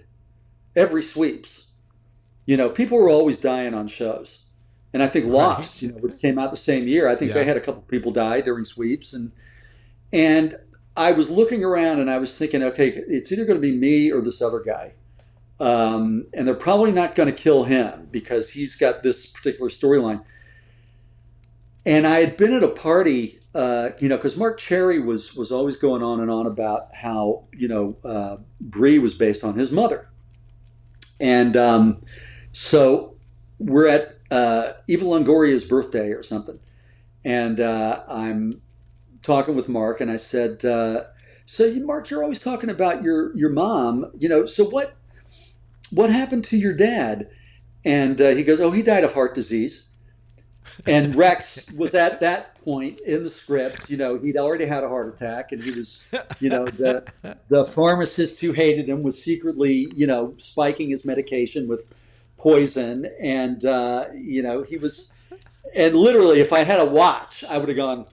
every sweeps. People were always dying on shows. And I think Lost, which came out the same year, I think Yeah. they had a couple people die during sweeps. And I was looking around and I was thinking, okay, it's either going to be me or this other guy. And they're probably not going to kill him because he's got this particular storyline. And I had been at a party, because Mark Cherry was always going on and on about how, Bree was based on his mother. And so we're at Eva Longoria's birthday or something. And I'm talking with Mark, and I said, so Mark, you're always talking about your mom, so what happened to your dad? And he goes, oh, he died of heart disease. And Rex was at that point in the script, he'd already had a heart attack, and he was, the pharmacist who hated him was secretly, spiking his medication with poison. And, he was, and literally, if I had a watch, I would have gone,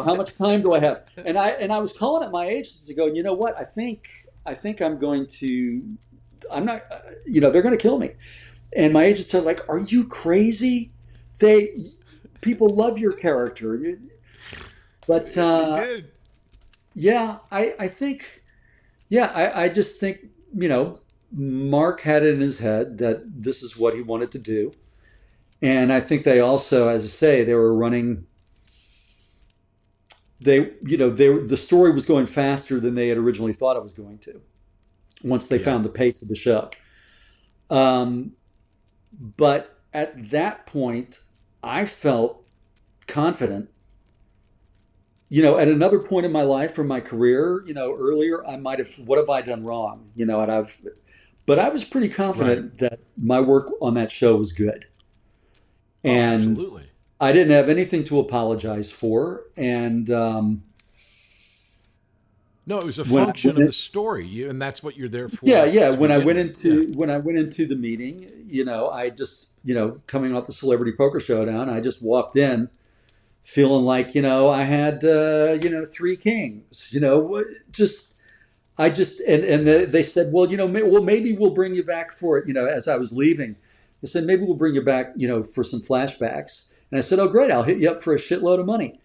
how much time do I have? And I was calling at my agents to go, you know what? I think I'm going to, I'm not, they're going to kill me. And my agents are like, are you crazy? People love your character. But, yeah, I think, I just think, Mark had it in his head that this is what he wanted to do. And I think they also, as I say, they were running, the story was going faster than they had originally thought it was going to, once they found the pace of the show. But at that point, I felt confident. At another point in my life or my career, earlier, I might have, what have I done wrong? But I was pretty confident that my work on that show was good. And absolutely. I didn't have anything to apologize for. And no, it was a function of the story, and that's what you're there for. Yeah. When I went into the meeting, I just, coming off the Celebrity Poker Showdown, I just walked in feeling like, I had, 3 kings, and they said, well, maybe we'll bring you back for it. As I was leaving, they said, maybe we'll bring you back, for some flashbacks. And I said, oh, great. I'll hit you up for a shitload of money.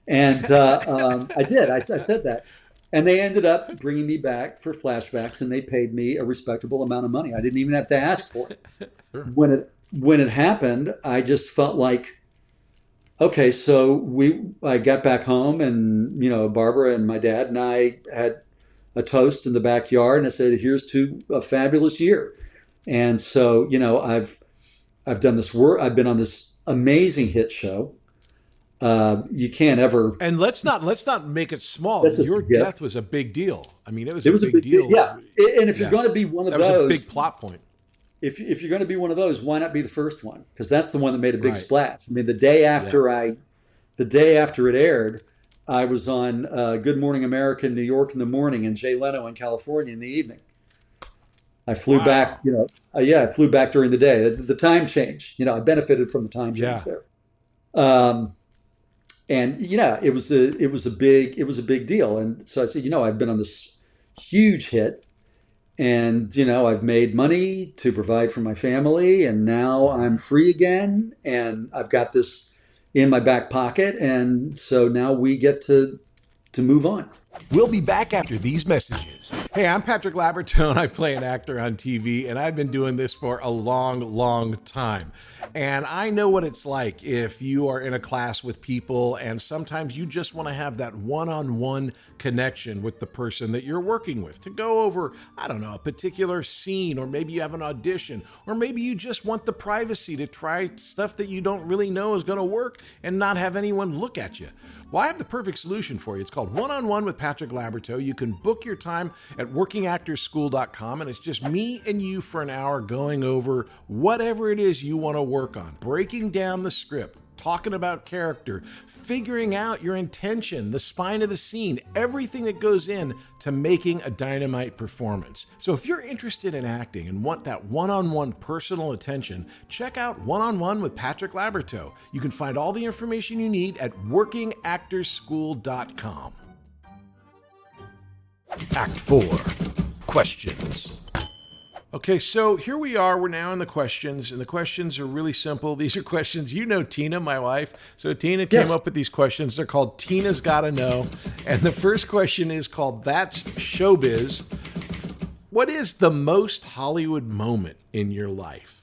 And I did. I said that. And they ended up bringing me back for flashbacks, and they paid me a respectable amount of money. I didn't even have to ask for it. Sure. When it happened, I just felt like, okay, so I got back home, and Barbara and my dad and I had a toast in the backyard, and I said, here's to a fabulous year. And so, I've done this work. I've been on this amazing hit show. You can't ever. And let's not make it small. Your death was a big deal. I mean, it was a big deal. Yeah. And if you're going to be one of those, that was a big plot point. If you're going to be one of those, why not be the first one? Because that's the one that made a big splash. I mean, the day after it aired, I was on Good Morning America in New York in the morning and Jay Leno in California in the evening. I flew back, I flew back during the day. The time change, I benefited from the time change there. And it was a big deal. And so I said, I've been on this huge hit, and I've made money to provide for my family, and now I'm free again, and I've got this in my back pocket, and so now we get to move on. We'll be back after these messages. Hey, I'm Patrick Labyorteaux, and I play an actor on TV, and I've been doing this for a long, long time. And I know what it's like if you are in a class with people, and sometimes you just want to have that one-on-one connection with the person that you're working with to go over, I don't know, a particular scene, or maybe you have an audition, or maybe you just want the privacy to try stuff that you don't really know is going to work and not have anyone look at you. Well, I have the perfect solution for you. It's called One-on-One with Patrick Labyorteaux. You can book your time at workingactorschool.com, and it's just me and you for an hour going over whatever it is you want to work on, breaking down the script, talking about character, figuring out your intention, the spine of the scene, everything that goes in to making a dynamite performance. So if you're interested in acting and want that one-on-one personal attention, check out One-on-One with Patrick Labyorteaux. You can find all the information you need at workingactorsschool.com. Act 4, questions. Okay, so here we are. We're now in the questions, and the questions are really simple. These are questions, you know Tina, my wife. So Tina came up with these questions. They're called Tina's Gotta Know. And the first question is called That's Showbiz. What is the most Hollywood moment in your life?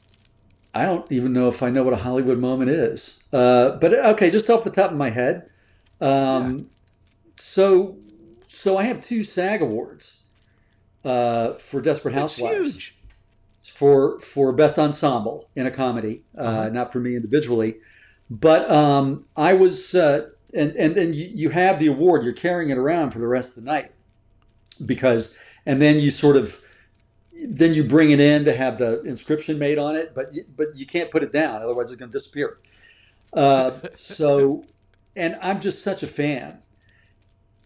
I don't even know if I know what a Hollywood moment is. But okay, just off the top of my head. So I have 2 SAG awards for Desperate Housewives. That's huge. For best ensemble in a comedy, not for me individually, but I was, and then you have the award. You're carrying it around for the rest of the night because, and then you then you bring it in to have the inscription made on it, but you can't put it down, otherwise it's going to disappear. And I'm just such a fan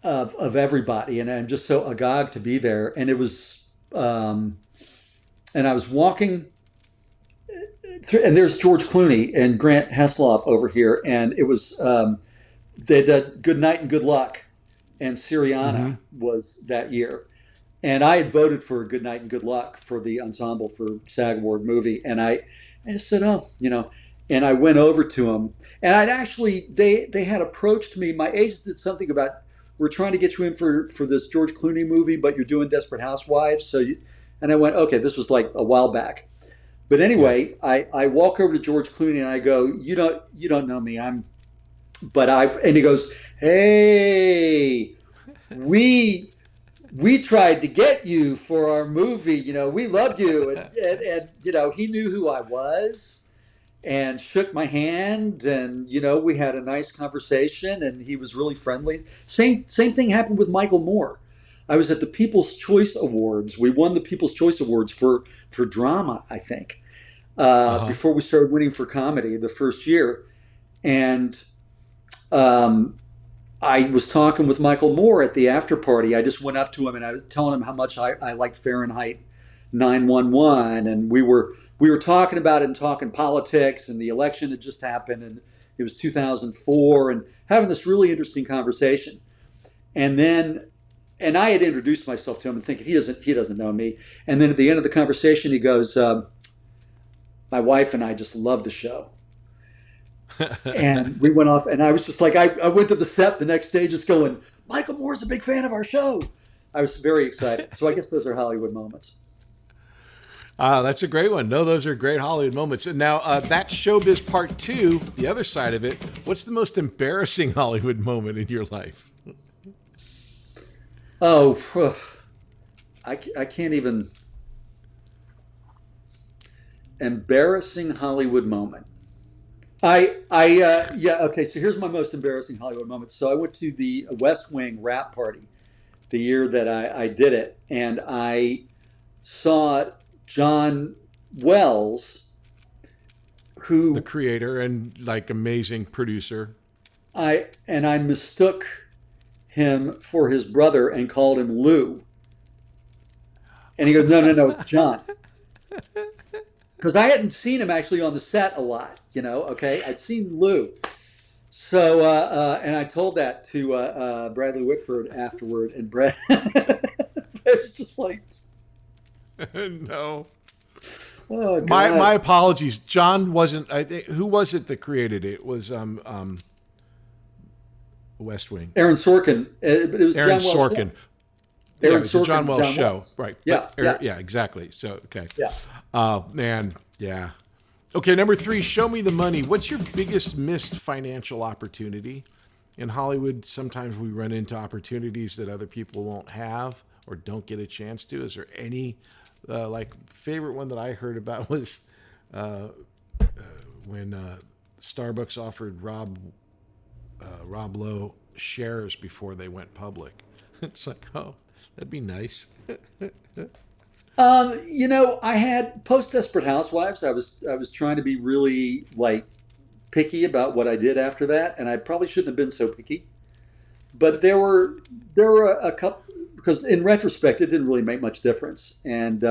of everybody, and I'm just so agog to be there. And it was. And I was walking through, and there's George Clooney and Grant Heslov over here. And it was, they did Good Night and Good Luck. And Syriana was that year. And I had voted for Good Night and Good Luck for the ensemble for SAG Award movie. And I just said, and I went over to them. And I'd actually, they had approached me. My agent did something about, we're trying to get you in for this George Clooney movie, but you're doing Desperate Housewives. And I went, okay, this was like a while back. But anyway, I walk over to George Clooney and I go, you don't know me. And he goes, hey, we tried to get you for our movie. We loved you. And he knew who I was and shook my hand. And, we had a nice conversation and he was really friendly. Same thing happened with Michael Moore. I was at the People's Choice Awards. We won the People's Choice Awards for drama, I think, before we started winning for comedy the first year. And I was talking with Michael Moore at the after party. I just went up to him and I was telling him how much I liked Fahrenheit 9/11. And we were talking about it and talking politics, and the election had just happened, and it was 2004, and having this really interesting conversation. And I had introduced myself to him and thinking he doesn't know me. And then at the end of the conversation, he goes, my wife and I just love the show. And we went off, and I was just like, I went to the set the next day just going, Michael Moore's a big fan of our show. I was very excited. So I guess those are Hollywood moments. That's a great one. No, those are great Hollywood moments. And now That's Showbiz Part 2, the other side of it. What's the most embarrassing Hollywood moment in your life? Oh, I can't even. Embarrassing Hollywood moment. Okay. So here's my most embarrassing Hollywood moment. So I went to the West Wing wrap party the year that I did it, and I saw John Wells, who the creator and amazing producer. I mistook him for his brother and called him Lou. And he goes, no, it's John. Because I hadn't seen him actually on the set a lot, okay? I'd seen Lou. So, and I told that to Bradley Whitford afterward, and Brad was just like... No. Oh, God. My apologies. John wasn't... I think, who was it that created it? It was... West Wing. Aaron Sorkin. But it was Aaron John Wells. Sorkin. Aaron Sorkin. John Wells show. Wells. Right. Yeah. Yeah, exactly. So, okay. Yeah. Man. Yeah. Okay. Number 3, show me the money. What's your biggest missed financial opportunity? In Hollywood, sometimes we run into opportunities that other people won't have or don't get a chance to. Is there any, favorite one that I heard about was when Starbucks offered Rob Lowe shares before they went public. It's like, oh, that'd be nice. I had post Desperate Housewives. I was trying to be really picky about what I did after that, and I probably shouldn't have been so picky. But there were a couple, because in retrospect, it didn't really make much difference. And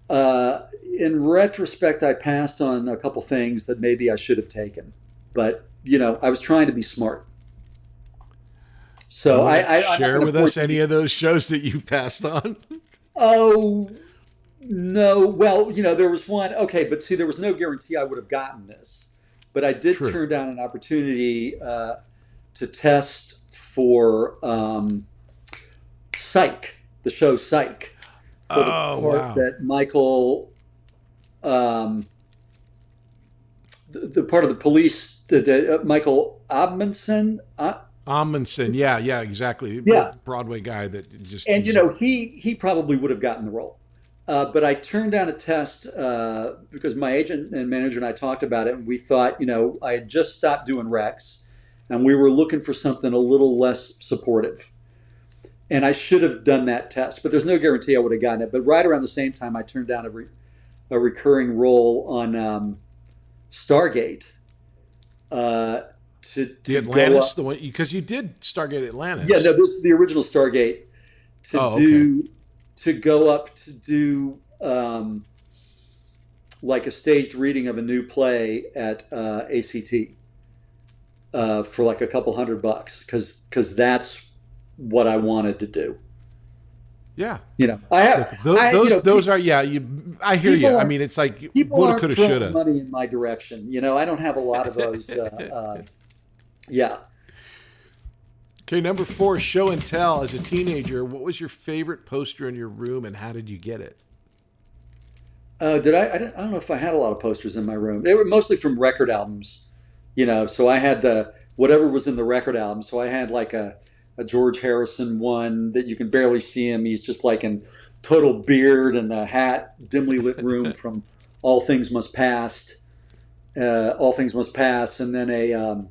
in retrospect, I passed on a couple things that maybe I should have taken. But I was trying to be smart. So I share with us any of those shows that you passed on. Oh no! Well, there was one. Okay, but see, there was no guarantee I would have gotten this. But I did turn down an opportunity to test for Psych, the show Psych, for the part that Michael, the part of the police that Michael Amundsen. Amundsen, yeah, exactly. Yeah, Broadway guy that just and he probably would have gotten the role, but I turned down a test because my agent and manager and I talked about it, and we thought I had just stopped doing Rex, and we were looking for something a little less supportive, and I should have done that test, but there's no guarantee I would have gotten it. But right around the same time, I turned down a recurring role on Stargate. The Atlantis, the one, because you did Stargate Atlantis. Yeah, no, this is the original Stargate. To go up to do like a staged reading of a new play at ACT for like a couple $100 because that's what I wanted to do. Yeah, I have those are I hear you. I mean, it's like woulda, coulda, shoulda. Money in my direction. I don't have a lot of those. Yeah. Okay, number 4, show and tell. As a teenager, what was your favorite poster in your room, and how did you get it? I don't know if I had a lot of posters in my room. They were mostly from record albums, So I had whatever was in the record album. So I had like a George Harrison one that you can barely see him. He's just like in total beard and a hat, dimly lit room from All Things Must Pass. And then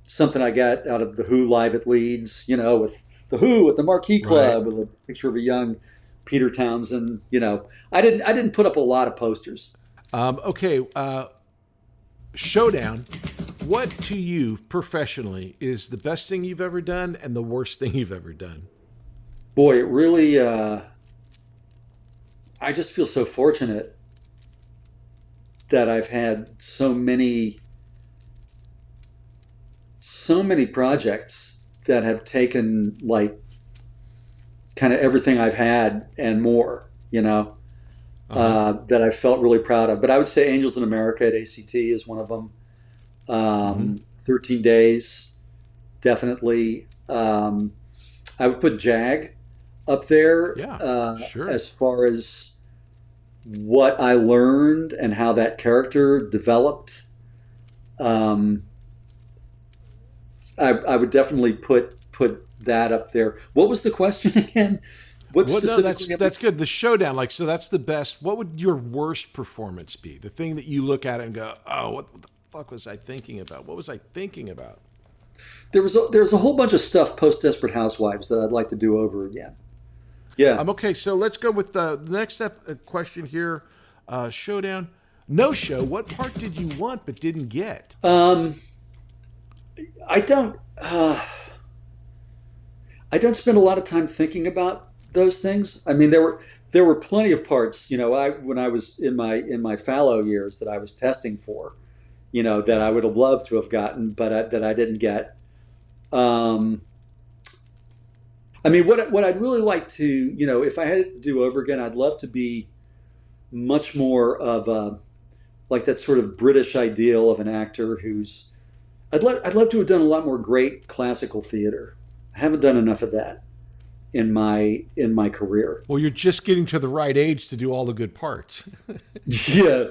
something I got out of the Who live at Leeds, with the Who at the Marquee Club, with a picture of a young Peter Townsend. I didn't put up a lot of posters. Okay, Showdown. What to you professionally is the best thing you've ever done and the worst thing you've ever done? Boy, it really. I just feel so fortunate that I've had so many projects that have taken like kind of everything I've had and more, that I felt really proud of. But I would say Angels in America at ACT is one of them. 13 Days, definitely. I would put JAG up there. Yeah, sure. As far as what I learned and how that character developed. I would definitely put that up there. What was the question again? That's good. The Showdown, so that's the best. What would your worst performance be? The thing that you look at it and go, oh, what the fuck was I thinking about? What was I thinking about? There's a whole bunch of stuff post Desperate Housewives that I'd like to do over again. Yeah. Okay, so let's go with the next question here. Showdown. No show. What part did you want but didn't get? I don't spend a lot of time thinking about those things. I mean, there were plenty of parts, when I was in my fallow years that I was testing for, that I would have loved to have gotten, but that I didn't get. I mean, what I'd really like to, if I had it to do over again, I'd love to be much more of like that sort of British ideal of an actor who's. I'd love to have done a lot more great classical theater. I haven't done enough of that in my career. Well, you're just getting to the right age to do all the good parts. Yeah.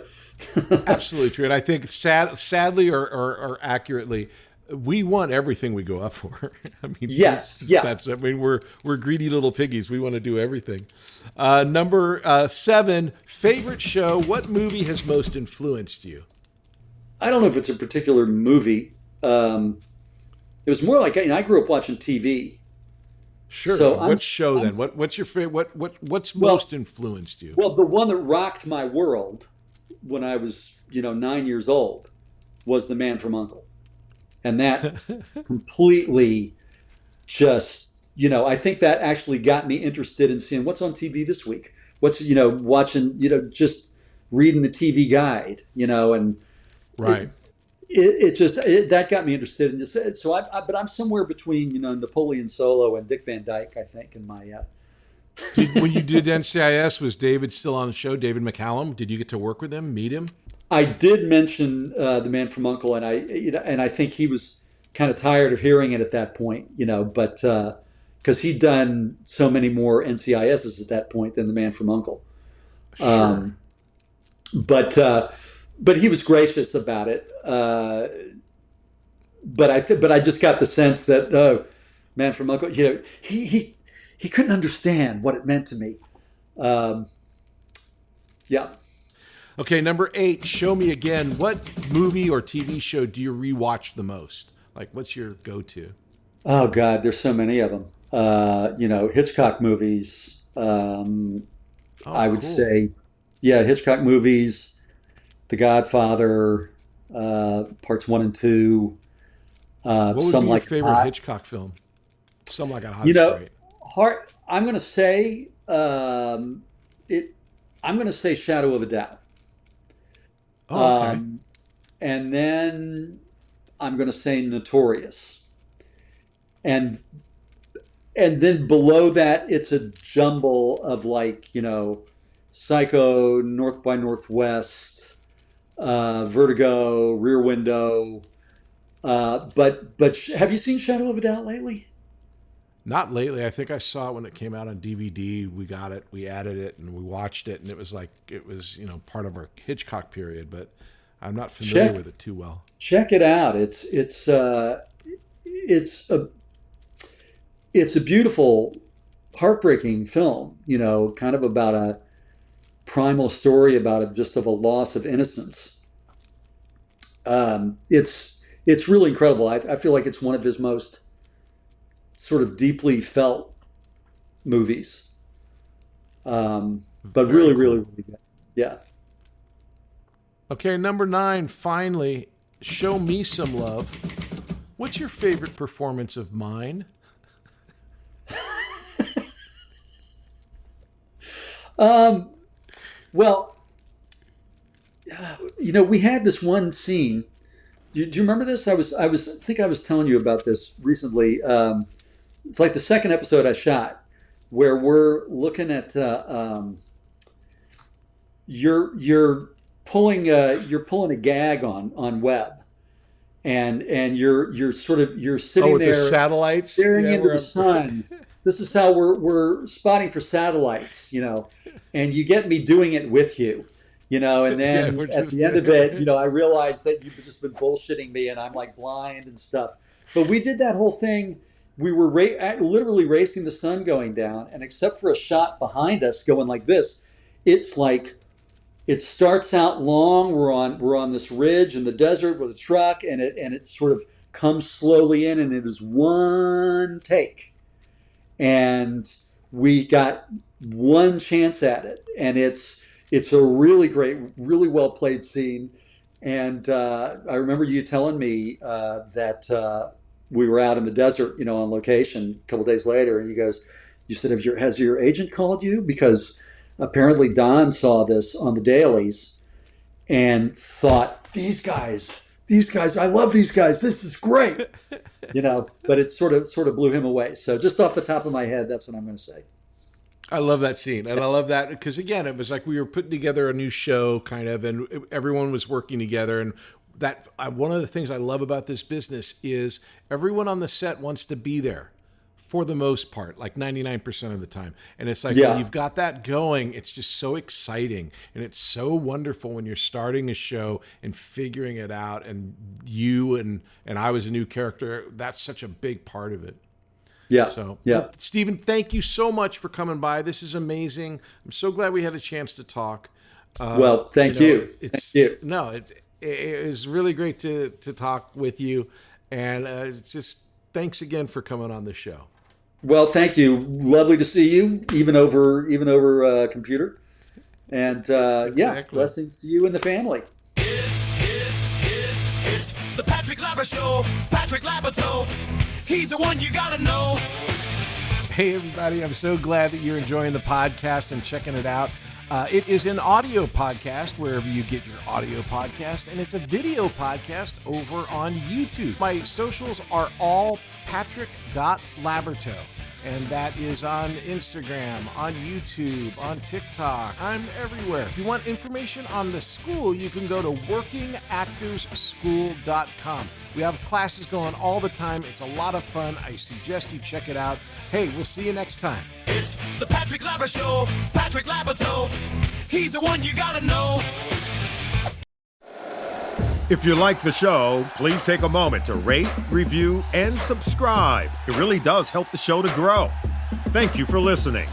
Absolutely true. And I think sadly or accurately, we want everything we go up for. I mean, yes. Yeah. We're greedy little piggies. We want to do everything. Number 7, favorite show. What movie has most influenced you? I don't know if it's a particular movie. It was more like I grew up watching TV. Sure. So what show then? What's your favorite? What's most influenced you? Well, the one that rocked my world when I was, 9 years old was The Man from U.N.C.L.E. And that completely just, I think that actually got me interested in seeing what's on TV this week. What's, watching, just reading the TV guide, and Right. that got me interested in this. So but I'm somewhere between, Napoleon Solo and Dick Van Dyke, I think, in my, When you did NCIS, was David still on the show? David McCallum? Did you get to work with him, meet him? I did mention The Man from U.N.C.L.E. and I think he was kind of tired of hearing it at that point, but because he'd done so many more NCISs at that point than The Man from U.N.C.L.E. Sure. But he was gracious about it. But I just got the sense that Man from U.N.C.L.E., he couldn't understand what it meant to me. Yeah. Okay, number 8, show me again. What movie or TV show do you rewatch the most? Like, what's your go-to? Oh God, there's so many of them. Hitchcock movies. I would cool. say, Hitchcock movies, The Godfather, parts 1 and 2. What would Some be Like your favorite Hot. Hitchcock film? Some Like It Hot is great. I'm going to say I'm going to say Shadow of a Doubt. Oh, okay. And then I'm going to say Notorious. And then below that, it's a jumble of Psycho, North by Northwest, Vertigo, Rear Window. But have you seen Shadow of a Doubt lately? Not lately. I think I saw it when it came out on DVD. We got it, we added it, and we watched it, and it was part of our Hitchcock period, but I'm not familiar with it too well. Check it out. It's a beautiful, heartbreaking film, kind of about a primal story about a loss of innocence. It's really incredible. I feel like it's one of his most sort of deeply felt movies. But really, cool. really, really good. Yeah. Okay, number 9, finally, show me some love. What's your favorite performance of mine? Well, we had this one scene. Do you remember this? I think I was telling you about this recently. It's like the second episode I shot, where we're looking at you're pulling a gag on Webb, and you're sitting with there the satellites staring into the sun. This is how we're spotting for satellites, and you get me doing it with you. And then at the end of it, I realized that you've just been bullshitting me and I'm like blind and stuff. But we did that whole thing. We were literally racing the sun going down, and except for a shot behind us going like this, it's like it starts out long. We're on this ridge in the desert with a truck, and it sort of comes slowly in, and it is one take. And we got one chance at it, and it's a really great, really well played scene. And I remember you telling me that we were out in the desert, on location a couple of days later, and you said, has your agent called you? Because apparently Don saw this on the dailies and thought, these guys, I love these guys. This is great, but it sort of blew him away. So just off the top of my head, that's what I'm going to say. I love that scene. And I love that because, again, it was like we were putting together a new show kind of, and everyone was working together. And that one of the things I love about this business is everyone on the set wants to be there for the most part, like 99% of the time. And it's like when you've got that going, it's just so exciting. And it's so wonderful when you're starting a show and figuring it out. And you and I was a new character. That's such a big part of it. Yeah. So, yeah. Stephen, thank you so much for coming by. This is amazing. I'm so glad we had a chance to talk. Well, thank you. Thank you. No, it is really great to talk with you. And just thanks again for coming on the show. Well, thank you. Lovely to see you, even over computer. And Exactly. blessings to you and the family. It's the Patrick Labyorteaux Show. Patrick Labyorteaux. He's the one you gotta know. Hey, everybody. I'm so glad that you're enjoying the podcast and checking it out. It is an audio podcast wherever you get your audio podcast, and it's a video podcast over on YouTube. My socials are all patrick.labyorteaux, and that is on Instagram, on YouTube, on TikTok. I'm everywhere. If you want information on the school, you can go to workingactorsschool.com. We have classes going all the time. It's a lot of fun. I suggest you check it out. Hey, we'll see you next time. It's the Patrick Labyorteaux Show. Patrick Labyorteaux. He's the one you gotta know. If you like the show, please take a moment to rate, review, and subscribe. It really does help the show to grow. Thank you for listening.